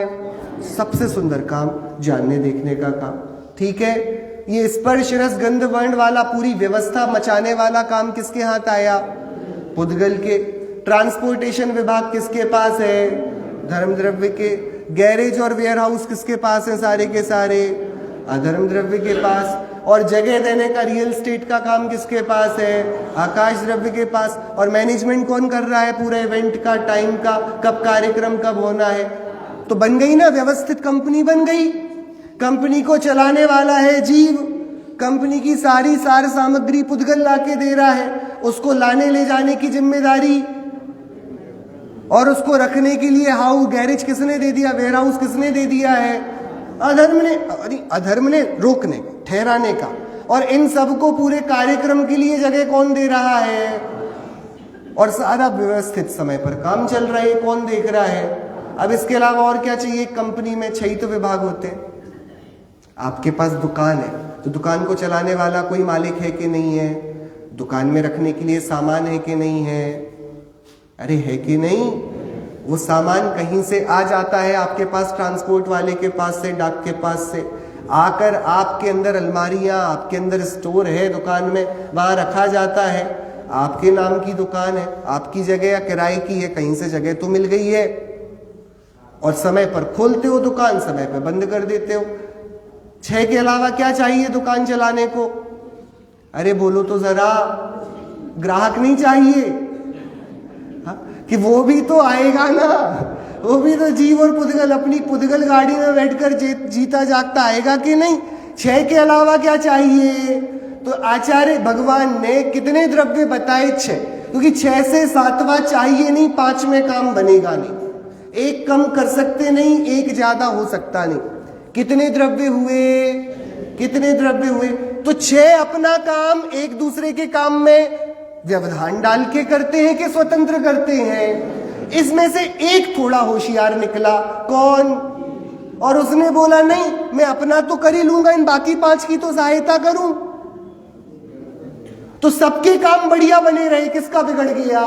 सबसे सुंदर काम जानने देखने का काम। ठीक है, ये स्पर्श रस गंध वर्ण वाला पूरी व्यवस्था मचाने वाला काम किसके हाथ आया? पुद्गल के। ट्रांसपोर्टेशन विभाग किसके पास है? धर्म द्रव्य के। गैरेज और वेयर हाउस किसके पास है? सारे के सारे अधर्म द्रव्य के पास। और जगह देने का, रियल स्टेट का काम किसके पास है? आकाश द्रव्य के पास। और मैनेजमेंट कौन कर रहा है पूरे इवेंट का, टाइम का, कब कार्यक्रम कब होना है? तो बन गई ना, व्यवस्थित कंपनी बन गई। कंपनी को चलाने वाला है जीव, कंपनी की सारी सार सामग्री पुद्गल लाके दे रहा है, उसको लाने ले जाने की जिम्मेदारी और उसको रखने के लिए हाउ गैरेज किसने दे दिया, वेयर हाउस किसने दे दिया है? अधर्म ने रोकने, ठहराने का। और इन सबको पूरे कार्यक्रम के लिए जगह कौन दे रहा है? और सारा व्यवस्थित समय पर काम चल रहा है, कौन देख रहा है? अब इसके अलावा और क्या चाहिए? कंपनी में 6 तो विभाग होते हैं। आपके पास दुकान है तो दुकान को चलाने वाला कोई मालिक है कि नहीं है? दुकान में रखने के लिए सामान है कि नहीं है? अरे है कि नहीं? वो सामान कहीं से आ जाता है आपके पास, ट्रांसपोर्ट वाले के पास से, डाक के पास से आकर आपके अंदर अलमारियां, आपके अंदर स्टोर है दुकान में, वहां रखा जाता है। आपके नाम की दुकान है, आपकी जगह या किराए की है, कहीं से जगह तो मिल गई है। और समय पर खोलते हो दुकान, समय पर बंद कर देते हो। 6 के अलावा क्या चाहिए दुकान चलाने को? अरे बोलो तो जरा, ग्राहक नहीं चाहिए? हाँ? कि वो भी तो आएगा ना, वो भी तो जीव और पुद्गल अपनी पुद्गल गाड़ी में बैठकर जीता जागता आएगा कि नहीं? 6 के अलावा क्या चाहिए? तो आचार्य भगवान ने कितने द्रव्य बताए? 6, क्योंकि 6 से 7वां चाहिए नहीं, 5 में काम बनेगा नहीं। एक कम कर सकते नहीं, एक ज्यादा हो सकता नहीं। कितने द्रव्य हुए? कितने द्रव्य हुए? तो 6 अपना काम एक दूसरे के काम में व्यवधान डाल के करते हैं कि स्वतंत्र करते हैं? इसमें से एक थोड़ा होशियार निकला। कौन? और उसने बोला नहीं, मैं अपना तो कर ही लूंगा, इन बाकी 5 की तो सहायता करूं। तो सबके काम बढ़िया बने रहे, किसका बिगड़ गया?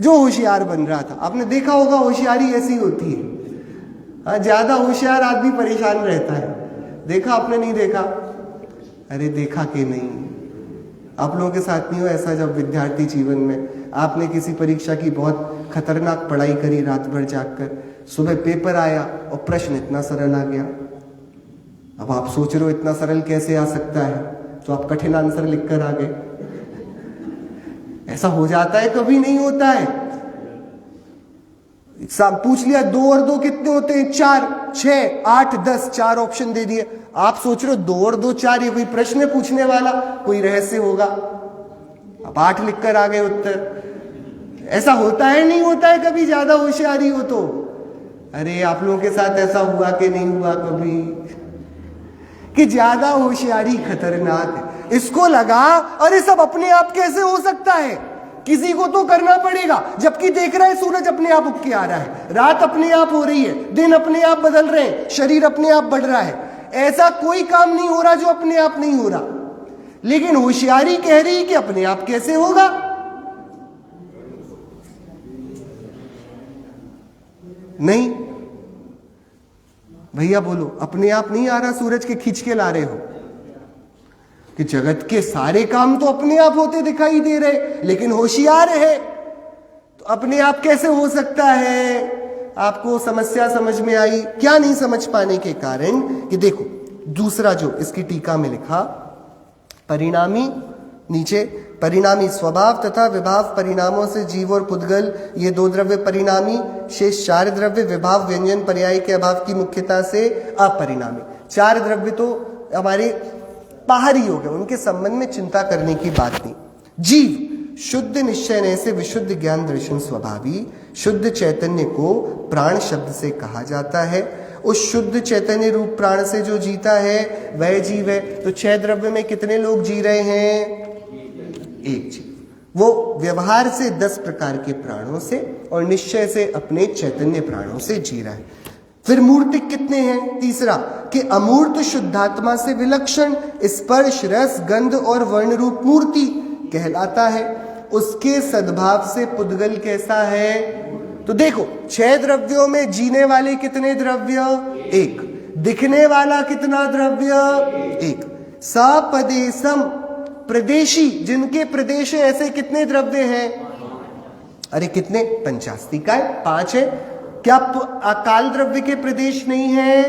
जो होशियार बन रहा था। आपने देखा होगा होशियारी ऐसी होती है, हाँ, ज्यादा होशियार आदमी परेशान रहता है। देखा आपने, नहीं देखा? अरे देखा कि नहीं, आप लोगों के साथ नहीं हो ऐसा? जब विद्यार्थी जीवन में आपने किसी परीक्षा की बहुत खतरनाक पढ़ाई करी, रात भर जागकर, सुबह पेपर आया और प्रश्न इतना सरल आ गया। अब आप सोच रहे हो इतना सरल कैसे आ सकता है, तो आप कठिन आंसर लिखकर आ गए। ऐसा हो जाता है, कभी नहीं होता है। पूछ लिया 2 और 2 कितने होते हैं? 4, 6, 8, 10, 4 ऑप्शन दे दिए। आप सोच रहे हो 2 और 2 4, ये कोई प्रश्न है पूछने वाला, कोई रहस्य होगा। आप 8 लिखकर आ गए उत्तर। ऐसा होता है, नहीं होता है कभी ज्यादा होशियारी हो तो? अरे आप लोगों के साथ ऐसा हुआ कि नहीं हुआ कभी कि ज्यादा होशियारी खतरनाक है? इसको लगा अरे सब अपने आप कैसे हो सकता है, किसी को तो करना पड़ेगा। जबकि देख रहा है सूरज अपने आप उग के आ रहा है, रात अपने आप हो रही है, दिन अपने आप बदल रहे हैं, शरीर अपने आप बढ़ रहा है। ऐसा कोई काम नहीं हो रहा जो अपने आप नहीं हो रहा। लेकिन होशियारी कह रही कि अपने आप कैसे होगा। नहीं भैया बोलो, अपने आप नहीं आ रहा, सूरज के खींच के ला रहे हो कि जगत के सारे काम तो अपने आप होते दिखाई दे रहे, लेकिन होशियार है तो अपने आप कैसे हो सकता है? आपको समस्या समझ में आई? क्या नहीं समझ पाने के कारण कि देखो दूसरा जो इसकी टीका में लिखा, परिणामी, नीचे परिणामी स्वभाव तथा विभाव परिणामों से जीव और पुद्गल, ये 2 द्रव्य परिणामी, शेष 4 द्रव्य विभाव व्यंजन पर्याय के अभाव की मुख्यता से अपरिणामी। 4 द्रव्य तो हमारे बाहरी हो गए, उनके संबंध में चिंता करने की बात नहीं। जीव शुद्ध निश्चय से विशुद्ध ज्ञान दर्शन स्वभावी, शुद्ध चैतन्य को प्राण शब्द से कहा जाता है। उस शुद्ध चैतन्य रूप प्राण से जो जीता है वह जीव है। तो 6 द्रव्य में कितने लोग जी रहे हैं? 1 जीव। वो व्यवहार से 10 प्रकार के प्राणों से और निश्चय से अपने चैतन्य प्राणों से जी रहा है। फिर मूर्ति कितने हैं? तीसरा कि अमूर्त शुद्धात्मा से विलक्षण स्पर्श रस गंध और वर्ण रूप मूर्ति कहलाता है। उसके सद्भाव से पुद्गल कैसा है? तो देखो 6 द्रव्यों में जीने वाले कितने द्रव्य? 1। दिखने वाला कितना द्रव्य? 1। सपदेशम प्रदेशी, जिनके प्रदेश ऐसे कितने द्रव्य हैं? अरे कितने? 50 का 5 है। क्या अकाल द्रव्य के प्रदेश नहीं है?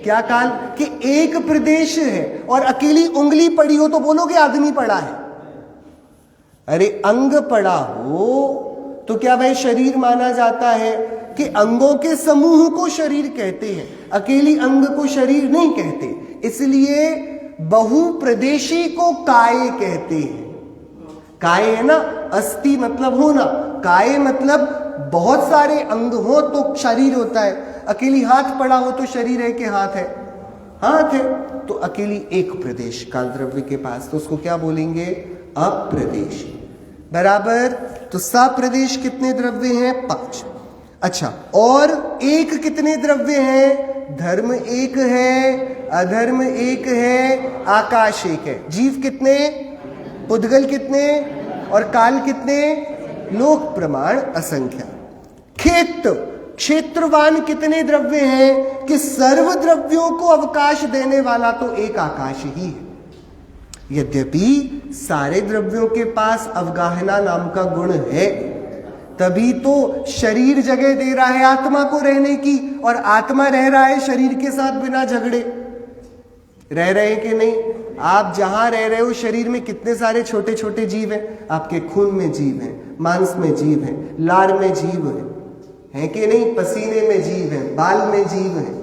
क्या काल कि एक प्रदेश है और अकेली उंगली पड़ी हो तो बोलोगे आदमी पड़ा है। अरे अंग पड़ा हो तो क्या वह शरीर माना जाता है? कि अंगों के समूह को शरीर कहते हैं, अकेली अंग को शरीर नहीं कहते। इसलिए बहुप्रदेशी को काय कहते हैं। काय है ना, अस्थि मतलब होना, काय मतलब बहुत सारे अंग हो तो शरीर होता है। अकेली हाथ पड़ा हो तो शरीर है कि हाथ है? हाथ है। तो अकेली एक प्रदेश काल द्रव्य के पास, तो उसको क्या बोलेंगे? अप्रदेश। बराबर। तो सप्रदेश कितने द्रव्य हैं? 5। अच्छा, और एक कितने द्रव्य हैं? धर्म 1 है, अधर्म 1 है, आकाश 1 है। जीव कितने? पुद्गल कितने? और काल कितने? लोक प्रमाण असंख्या। क्षेत्र, क्षेत्रवान कितने द्रव्य हैं? कि सर्व द्रव्यों को अवकाश देने वाला तो एक आकाश ही है। यद्यपि सारे द्रव्यों के पास अवगाहना नाम का गुण है, तभी तो शरीर जगह दे रहा है आत्मा को रहने की, और आत्मा रह रहा है शरीर के साथ बिना झगड़े। रह रहे हैं कि नहीं? आप जहां रह रहे हो शरीर में कितने सारे छोटे छोटे जीव हैं। आपके खून में जीव हैं, मांस में जीव हैं, लार में जीव हैं कि नहीं? पसीने में जीव हैं, बाल में जीव हैं।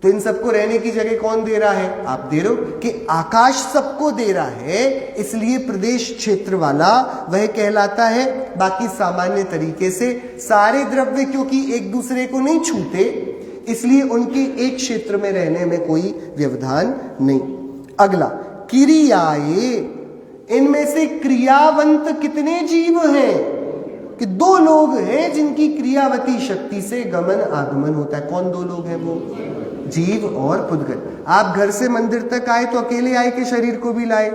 तो इन सबको रहने की जगह कौन दे रहा है? आप दे रहे हो कि आकाश सबको दे रहा है। इसलिए प्रदेश क्षेत्र वाला वह कहलाता है। बाकी सामान्य तरीके से सारे द्रव्य क्योंकि एक दूसरे को नहीं छूते, इसलिए उनके एक क्षेत्र में रहने में कोई व्यवधान नहीं। अगला, क्रियाए, इनमें से क्रियावंत कितने जीव हैं? कि 2 लोग हैं जिनकी क्रियावती शक्ति से गमन आगमन होता है। कौन 2 लोग हैं? वो जीव और पुद्गल। आप घर से मंदिर तक आए तो अकेले आए कि शरीर को भी लाए?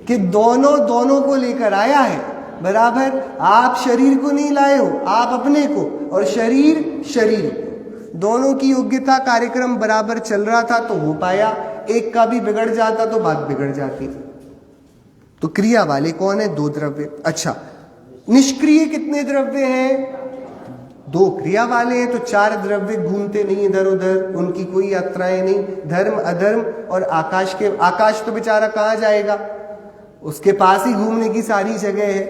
कि दोनों को लेकर आया है बराबर। आप शरीर को नहीं लाए हो, आप अपने को, और शरीर को, दोनों की योग्यता कार्यक्रम बराबर चल रहा था तो हो पाया। एक का भी बिगड़ जाता तो बात बिगड़ जाती। तो क्रिया वाले कौन है? 2 द्रव्य। अच्छा, निष्क्रिय कितने द्रव्य हैं? 2। क्रिया वाले हैं तो 4 द्रव्य घूमते नहीं इधर उधर, उनकी कोई यात्राएं नहीं। धर्म अधर्म और आकाश के, आकाश तो बेचारा कहाँ जाएगा, उसके पास ही घूमने की सारी जगह है।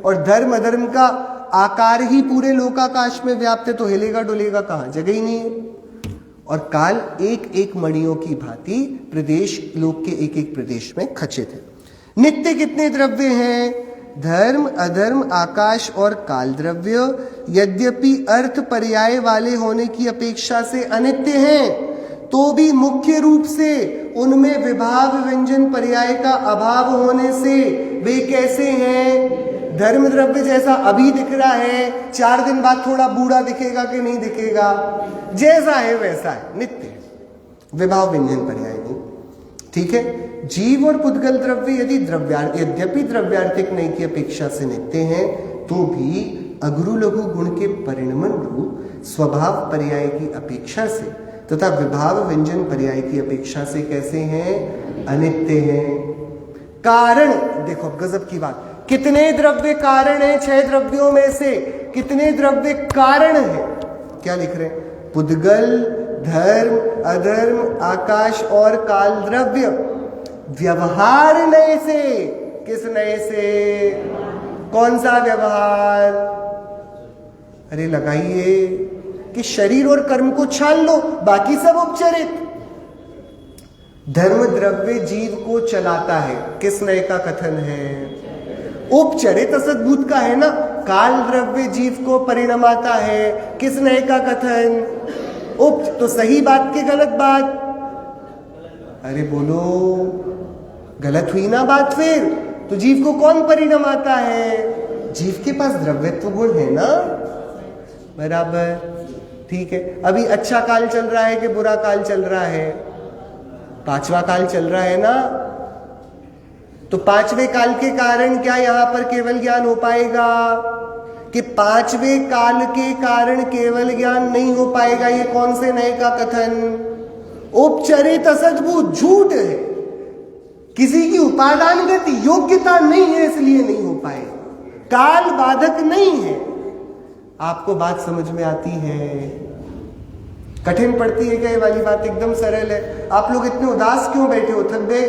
और धर्म अधर्म का आकार ही पूरे लोकाकाश में व्याप्त है, तो हिलेगा डुलेगा कहाँ, जगह ही नहीं है। और काल एक एक मणियों की भांति प्रदेश, लोक के एक एक प्रदेश में खचित है। नित्य कितने द्रव्य हैं? धर्म अधर्म आकाश और काल द्रव्य यद्यपि अर्थ पर्याय वाले होने की अपेक्षा से अनित्य हैं, तो भी मुख्य रूप से उनमें विभाव व्यंजन पर्याय का अभाव होने से वे कैसे हैं? धर्म द्रव्य जैसा अभी दिख रहा है, 4 दिन बाद थोड़ा बूढ़ा दिखेगा कि नहीं दिखेगा, जैसा है वैसा है, नित्य है, विभाव व्यंजन पर्याय नहीं। ठीक है। जीव और पुद्गल द्रव्य यद्यपि द्रव्यार्थिक नय की अपेक्षा से नित्य हैं, तो भी अगुरु लघु गुण के परिणमन रूप स्वभाव पर्याय की अपेक्षा से तथा विभाव व्यंजन पर्याय की अपेक्षा से कैसे हैं? अनित्य हैं। कारण देखो, गजब की बात, कितने द्रव्य कारण हैं? 6 द्रव्यों में से कितने द्रव्य कारण हैं? क्या लिख रहे हैं? पुद्गल, धर्म, अधर्म, आकाश और काल द्रव्य व्यवहार नय से। किस नय से? कौन सा व्यवहार? अरे लगाइए कि शरीर और कर्म को छान लो, बाकी सब उपचरित। धर्म द्रव्य जीव को चलाता है, किस नय का कथन है? उपचरित असद्भूत का है ना। काल द्रव्य जीव को परिणमाता है, किस नय का कथन? तो सही बात की गलत बात? अरे बोलो, गलत हुई ना बात फिर। तो जीव को कौन परिणमाता है? जीव के पास द्रव्यत्व गुण है ना, बराबर। ठीक है। अभी अच्छा काल चल रहा है कि बुरा काल चल रहा है? 5वां काल चल रहा है ना। तो 5वें काल के कारण क्या यहां पर केवल ज्ञान हो पाएगा? कि 5वें काल के कारण केवल ज्ञान नहीं हो पाएगा। ये कौन से नए का कथन? उपचरित असद्भूत, झूठ है। किसी की उपादानगत योग्यता नहीं है, इसलिए नहीं हो पाएगा। काल बाधक नहीं है। आपको बात समझ में आती है? कठिन पड़ती है क्या ये वाली बात? एकदम सरल है। आप लोग इतने उदास क्यों बैठे हो? थक गए?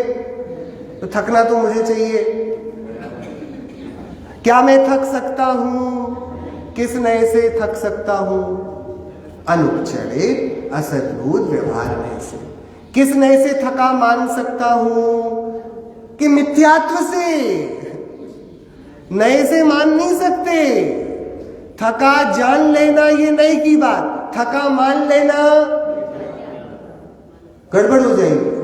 तो थकना तो मुझे चाहिए। क्या मैं थक सकता हूं? किस नए से थक सकता हूं? अनुपचरित असद्भूत व्यवहार नए से। किस नए से थका मान सकता हूं? कि मिथ्यात्व से। नए से मान नहीं सकते। थका जान लेना ये नए की बात, थका मान लेना गड़बड़ हो जाएगी।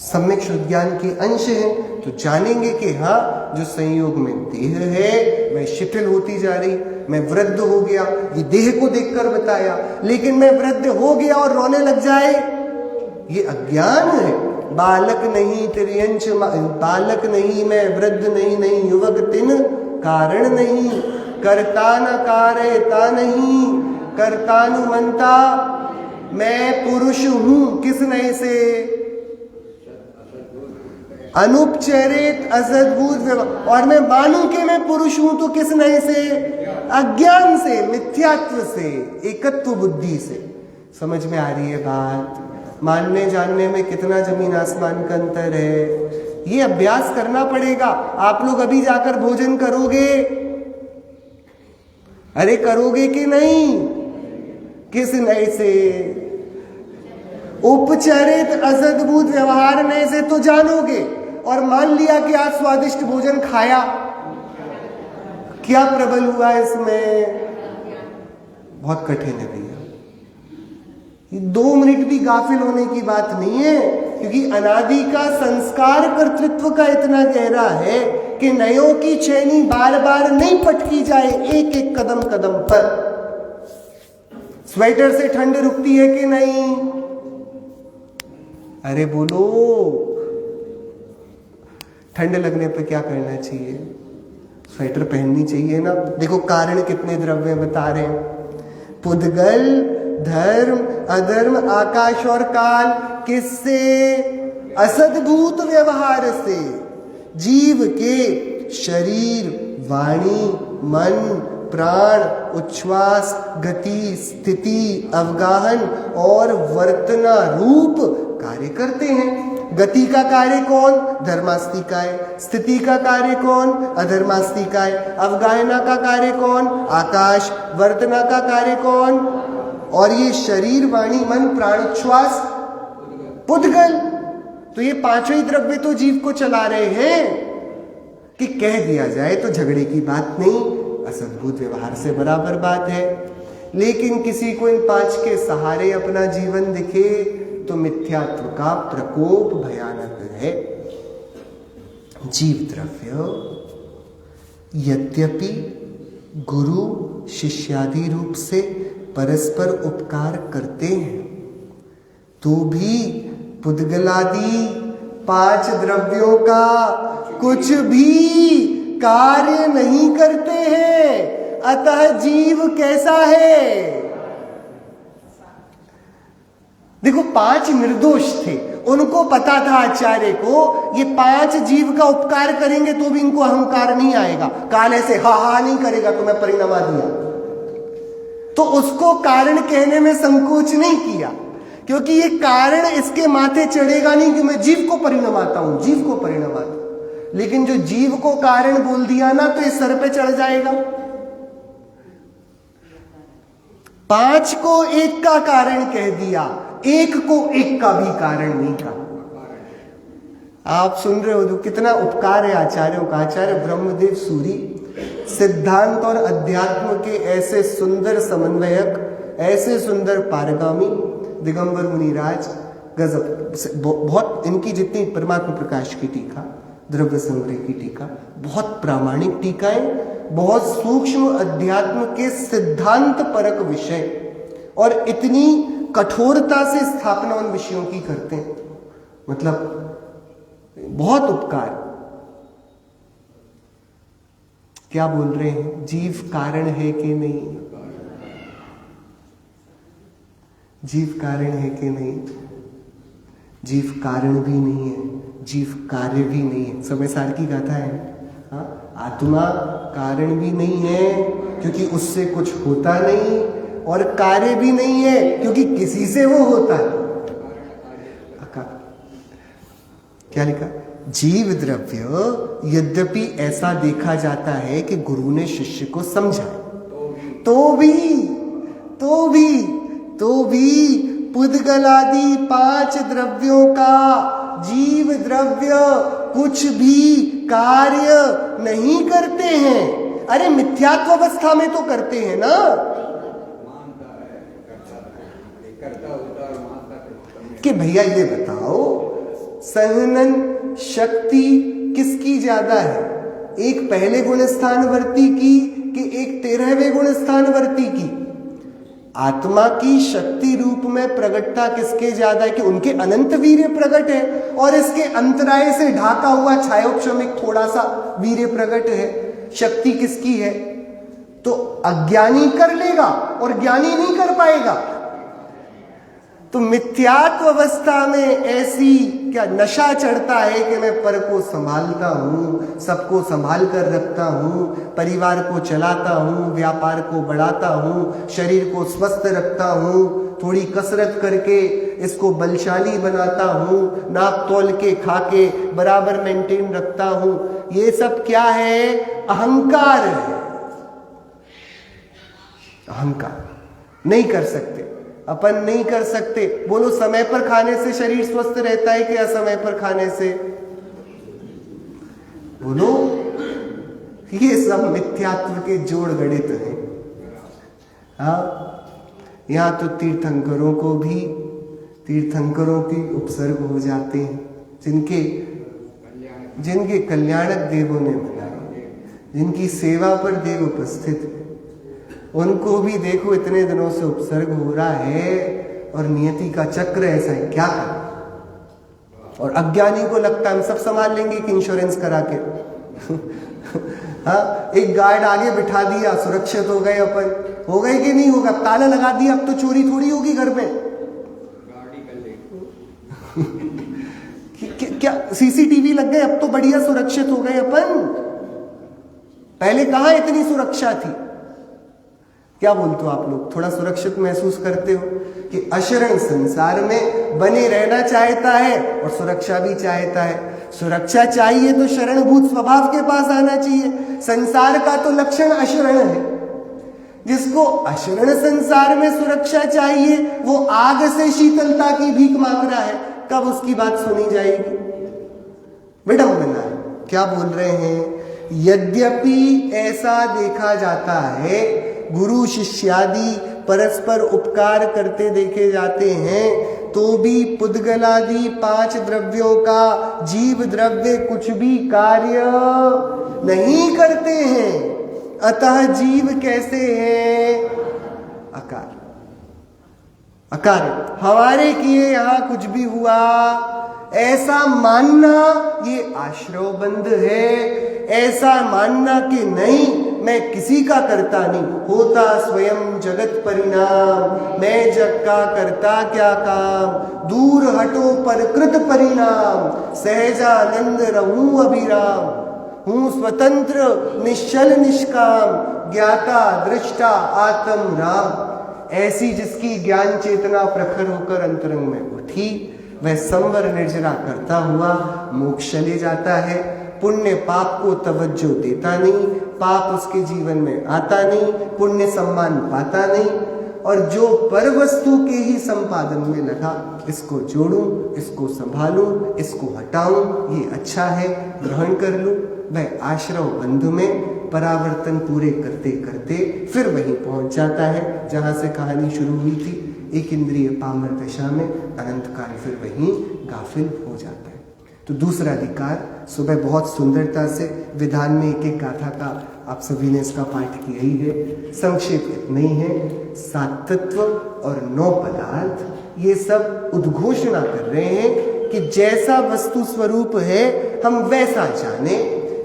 सम्यक शुद्ध ज्ञान के अंश हैं तो जानेंगे कि हाँ, जो संयोग में देह है वह शिथिल होती जा रही। मैं वृद्ध हो गया, ये देह को देखकर बताया, लेकिन मैं वृद्ध हो गया और रोने लग जाए, ये अज्ञान है। बालक नहीं तिर्यंच, बालक नहीं मैं, वृद्ध नहीं युवक तिन कारण नहीं, कर्ता न कारयता नहीं, कर्तानुमंता मैं पुरुष हूं। किस नए से? अनुपचरित असद्भूत। और मैं मानूं कि मैं पुरुष हूं तो किस नए से? अज्ञान से, मिथ्यात्व से, एकत्व बुद्धि से। समझ में आ रही है बात? मानने जानने में कितना जमीन आसमान का अंतर है। ये अभ्यास करना पड़ेगा। आप लोग अभी जाकर भोजन करोगे? अरे करोगे कि नहीं? किस नए से? उपचरित असद्भूत व्यवहार नए से तो जानोगे। और मान लिया कि आज स्वादिष्ट भोजन खाया, क्या प्रबल हुआ इसमें? बहुत कठिन है भैया। 2 मिनट भी गाफिल होने की बात नहीं है, क्योंकि अनादि का संस्कार कर्तृत्व का इतना गहरा है कि नयों की चैनी बार बार नहीं पटकी जाए, एक एक कदम कदम पर। स्वेटर से ठंड रुकती है कि नहीं? अरे बोलो, ठंड लगने पे क्या करना चाहिए? स्वेटर पहननी चाहिए ना। देखो कारण कितने द्रव्य बता रहे हैं। पुद्गल, धर्म, अधर्म, आकाश और काल। किससे? असद्भूत व्यवहार से। जीव के शरीर, वाणी, मन, प्राण, उच्छ्वास, गति, स्थिति, अवगाहन और वर्तना रूप कार्य करते हैं। गति का कार्य कौन? धर्मास्तिकाय। स्थिति का कार्य कौन? अधर्मास्तिकाय। अवगाहना का कार्य कौन? आकाश। वर्तना का कार्य कौन? और ये शरीर, वाणी, मन, प्राण, उच्छ्वास, पुद्गल। तो ये पांचों ही द्रव्य तो जीव को चला रहे हैं। कि कह दिया जाए तो झगड़े की बात नहीं, असद्भुत व्यवहार से बराबर बात है। लेकिन किसी को इन पांच के सहारे अपना जीवन दिखे तो मिथ्यात्व का प्रकोप भयानक है। जीव द्रव्य यद्यपि गुरु शिष्यादि रूप से परस्पर उपकार करते हैं तो भी पुद्गलादि पांच द्रव्यों का कुछ भी कार्य नहीं करते हैं। अतः जीव कैसा है? देखो, पांच निर्दोष थे, उनको पता था आचार्य को ये पांच जीव का उपकार करेंगे तो भी इनको अहंकार नहीं आएगा। काल ऐसे हा हा नहीं करेगा तो मैं परिणमा दिया, तो उसको कारण कहने में संकोच नहीं किया, क्योंकि ये कारण इसके माथे चढ़ेगा नहीं कि मैं जीव को परिणमाता हूं, जीव को परिणमाता। लेकिन जो जीव को कारण बोल दिया ना तो ये सर पे चढ़ जाएगा। पांच को एक का कारण कह दिया, एक को एक का भी कारण नहीं कहा। आप सुन रहे हो तो कितना उपकार है आचार्यों का। आचार्य ब्रह्मदेव सूरी सिद्धांत और अध्यात्म के ऐसे सुंदर समन्वयक, ऐसे सुंदर पारगामी दिगंबर मुनिराज, गजब। बहुत इनकी जितनी परमात्मा प्रकाश की टीका, द्रव्य संग्रह की टीका, बहुत प्रामाणिक टीकाएं, बहुत सूक्ष्म अध्यात्म के सिद्धांत परक विषय और इतनी कठोरता से स्थापना उन विषयों की करते हैं। मतलब बहुत उपकार। क्या बोल रहे हैं? जीव कारण है कि नहीं? जीव कारण है कि नहीं? जीव कारण भी नहीं है, जीव कार्य भी नहीं है। समय सार की गाथा है। हाँ, आत्मा कारण भी नहीं है क्योंकि उससे कुछ होता नहीं, और कार्य भी नहीं है क्योंकि किसी से वो होता है। क्या लिखा? जीव द्रव्य यद्यपि ऐसा देखा जाता है कि गुरु ने शिष्य को समझाया तो भी पुद्गलादि पांच द्रव्यों का जीव द्रव्य कुछ भी कार्य नहीं करते हैं। अरे मिथ्यात्व अवस्था में तो करते हैं ना। कि भैया ये बताओ, संहनन शक्ति किसकी ज्यादा है? एक पहले गुण स्थानवर्ती की कि एक 13वें गुण स्थानवर्ती की? आत्मा की शक्ति रूप में प्रगटता किसके ज्यादा है? कि उनके अनंत वीर्य प्रकट है और इसके अंतराय से ढाका हुआ छायोक्षमिक थोड़ा सा वीर्य प्रकट है। शक्ति किसकी है? तो अज्ञानी कर लेगा और ज्ञानी नहीं कर पाएगा। तो मिथ्यात्व अवस्था में ऐसी क्या नशा चढ़ता है कि मैं पर को संभालता हूँ, सबको संभाल कर रखता हूँ, परिवार को चलाता हूँ, व्यापार को बढ़ाता हूँ, शरीर को स्वस्थ रखता हूँ, थोड़ी कसरत करके इसको बलशाली बनाता हूँ, नाप तोल के खा के बराबर मेंटेन रखता हूँ। ये सब क्या है? अहंकार है। अहंकार। नहीं कर सकते, अपन नहीं कर सकते। बोलो, समय पर खाने से शरीर स्वस्थ रहता है कि असमय पर खाने से? बोलो, ये सब मिथ्यात्व के जोड़ गणित हैं। हाँ, यहां तो तीर्थंकरों को भी, तीर्थंकरों की उपसर्ग हो जाते हैं, जिनके कल्याणक देवों ने बनाए, जिनकी सेवा पर देव उपस्थित है, उनको भी देखो इतने दिनों से उपसर्ग हो रहा है और नियति का चक्र ऐसा है। क्या और अज्ञानी को लगता है हम सब संभाल लेंगे कि इंश्योरेंस करा के हाँ, एक गार्ड आगे बिठा दिया, सुरक्षित हो गए अपन। हो गए कि नहीं होगा? ताला लगा दिया, अब तो चोरी थोड़ी होगी घर में। गाड़ी कर ले क्या सीसीटीवी लग गए, अब तो बढ़िया सुरक्षित हो गए अपन। पहले कहां इतनी सुरक्षा थी? क्या बोलते हो आप लोग? थोड़ा सुरक्षित महसूस करते हो कि अशरण संसार में बने रहना चाहता है और सुरक्षा भी चाहता है। सुरक्षा चाहिए तो शरणभूत स्वभाव के पास आना चाहिए। संसार का तो लक्षण अशरण है। जिसको अशरण संसार में सुरक्षा चाहिए वो आग से शीतलता की भीख मांग रहा है, कब उसकी बात सुनी जाएगी? विडंबना है। क्या बोल रहे हैं? यद्यपि ऐसा देखा जाता है, गुरु शिष्यादि परस्पर उपकार करते देखे जाते हैं, तो भी पुद्गलादि 5 द्रव्यों का जीव द्रव्य कुछ भी कार्य नहीं करते हैं। अतः जीव कैसे है? अकार अकार। हमारे किए यहां कुछ भी हुआ ऐसा मानना ये आश्रवबंध है। ऐसा मानना कि नहीं मैं किसी का करता नहीं, होता स्वयं जगत परिणाम, मैं जग का करता क्या काम, दूर हटो परकृत परिणाम, सहजानंद रहूं अभिराम, हूं स्वतंत्र निश्चल निष्काम, ज्ञाता दृष्टा आत्म राम। ऐसी जिसकी ज्ञान चेतना प्रखर होकर अंतरंग में उठी, वह संवर निर्जरा करता हुआ मोक्ष ले जाता है। पुण्य पाप को तवज्जो देता नहीं, पाप उसके जीवन में आता नहीं, पुण्य सम्मान पाता नहीं। और जो पर वस्तु के ही संपादन में लगा, इसको जोड़ूं, इसको संभालूं, इसको हटाऊं, ये अच्छा है, ग्रहण कर लूं, वह आश्रव बंध में परावर्तन पूरे करते करते फिर वहीं पहुंच जाता है जहां से कहानी शुरू हुई थी। एक इंद्रिय पामर दशा में अनंत काल फिर वहीं गाफिल हो जाता है। तो दूसरा अधिकार सुबह बहुत सुंदरता से विधान में एक एक गाथा का आप सभी ने इसका पाठ किया ही है। संक्षेप इतना ही है, 7 तत्व और 9 पदार्थ, ये सब उद्घोषणा कर रहे हैं कि जैसा वस्तु स्वरूप है हम वैसा जाने,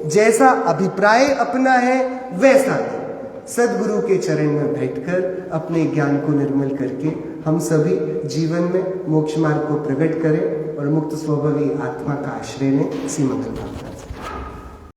जैसा अभिप्राय अपना है वैसा नहीं। सदगुरु के चरण में बैठकर अपने ज्ञान को निर्मल करके हम सभी जीवन में मोक्ष मार्ग को प्रकट करें और मुक्त स्वभावी आत्मा का आश्रय लें। इसी मंगल भावना।